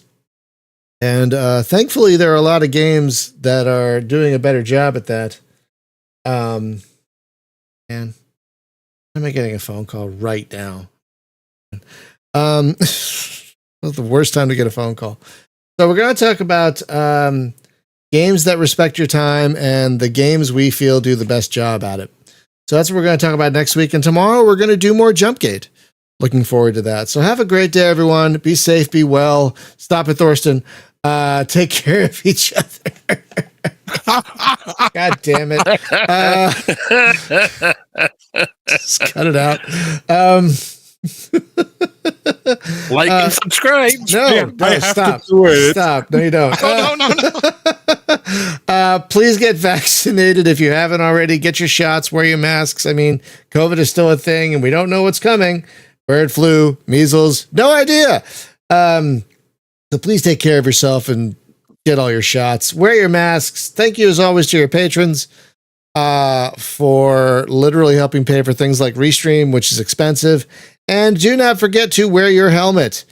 And thankfully, there are a lot of games that are doing a better job at that. And am I getting a phone call right now? That's the worst time to get a phone call. So we're going to talk about games that respect your time and the games we feel do the best job at it. So that's what we're going to talk about next week. And tomorrow we're going to do more Jumpgate. Looking forward to that. So have a great day, everyone. Be safe, be well. Stop it, Thorsten. Take care of each other. God damn it. Just cut it out. Like and subscribe. No, stop. Stop. No, you don't. No. Please get vaccinated if you haven't already. Get your shots. Wear your masks. I mean, COVID is still a thing, and we don't know what's coming. Bird flu, measles, no idea. So please take care of yourself and get all your shots. Wear your masks. Thank you, as always, to your patrons for literally helping pay for things like Restream, which is expensive. And do not forget to wear your helmet.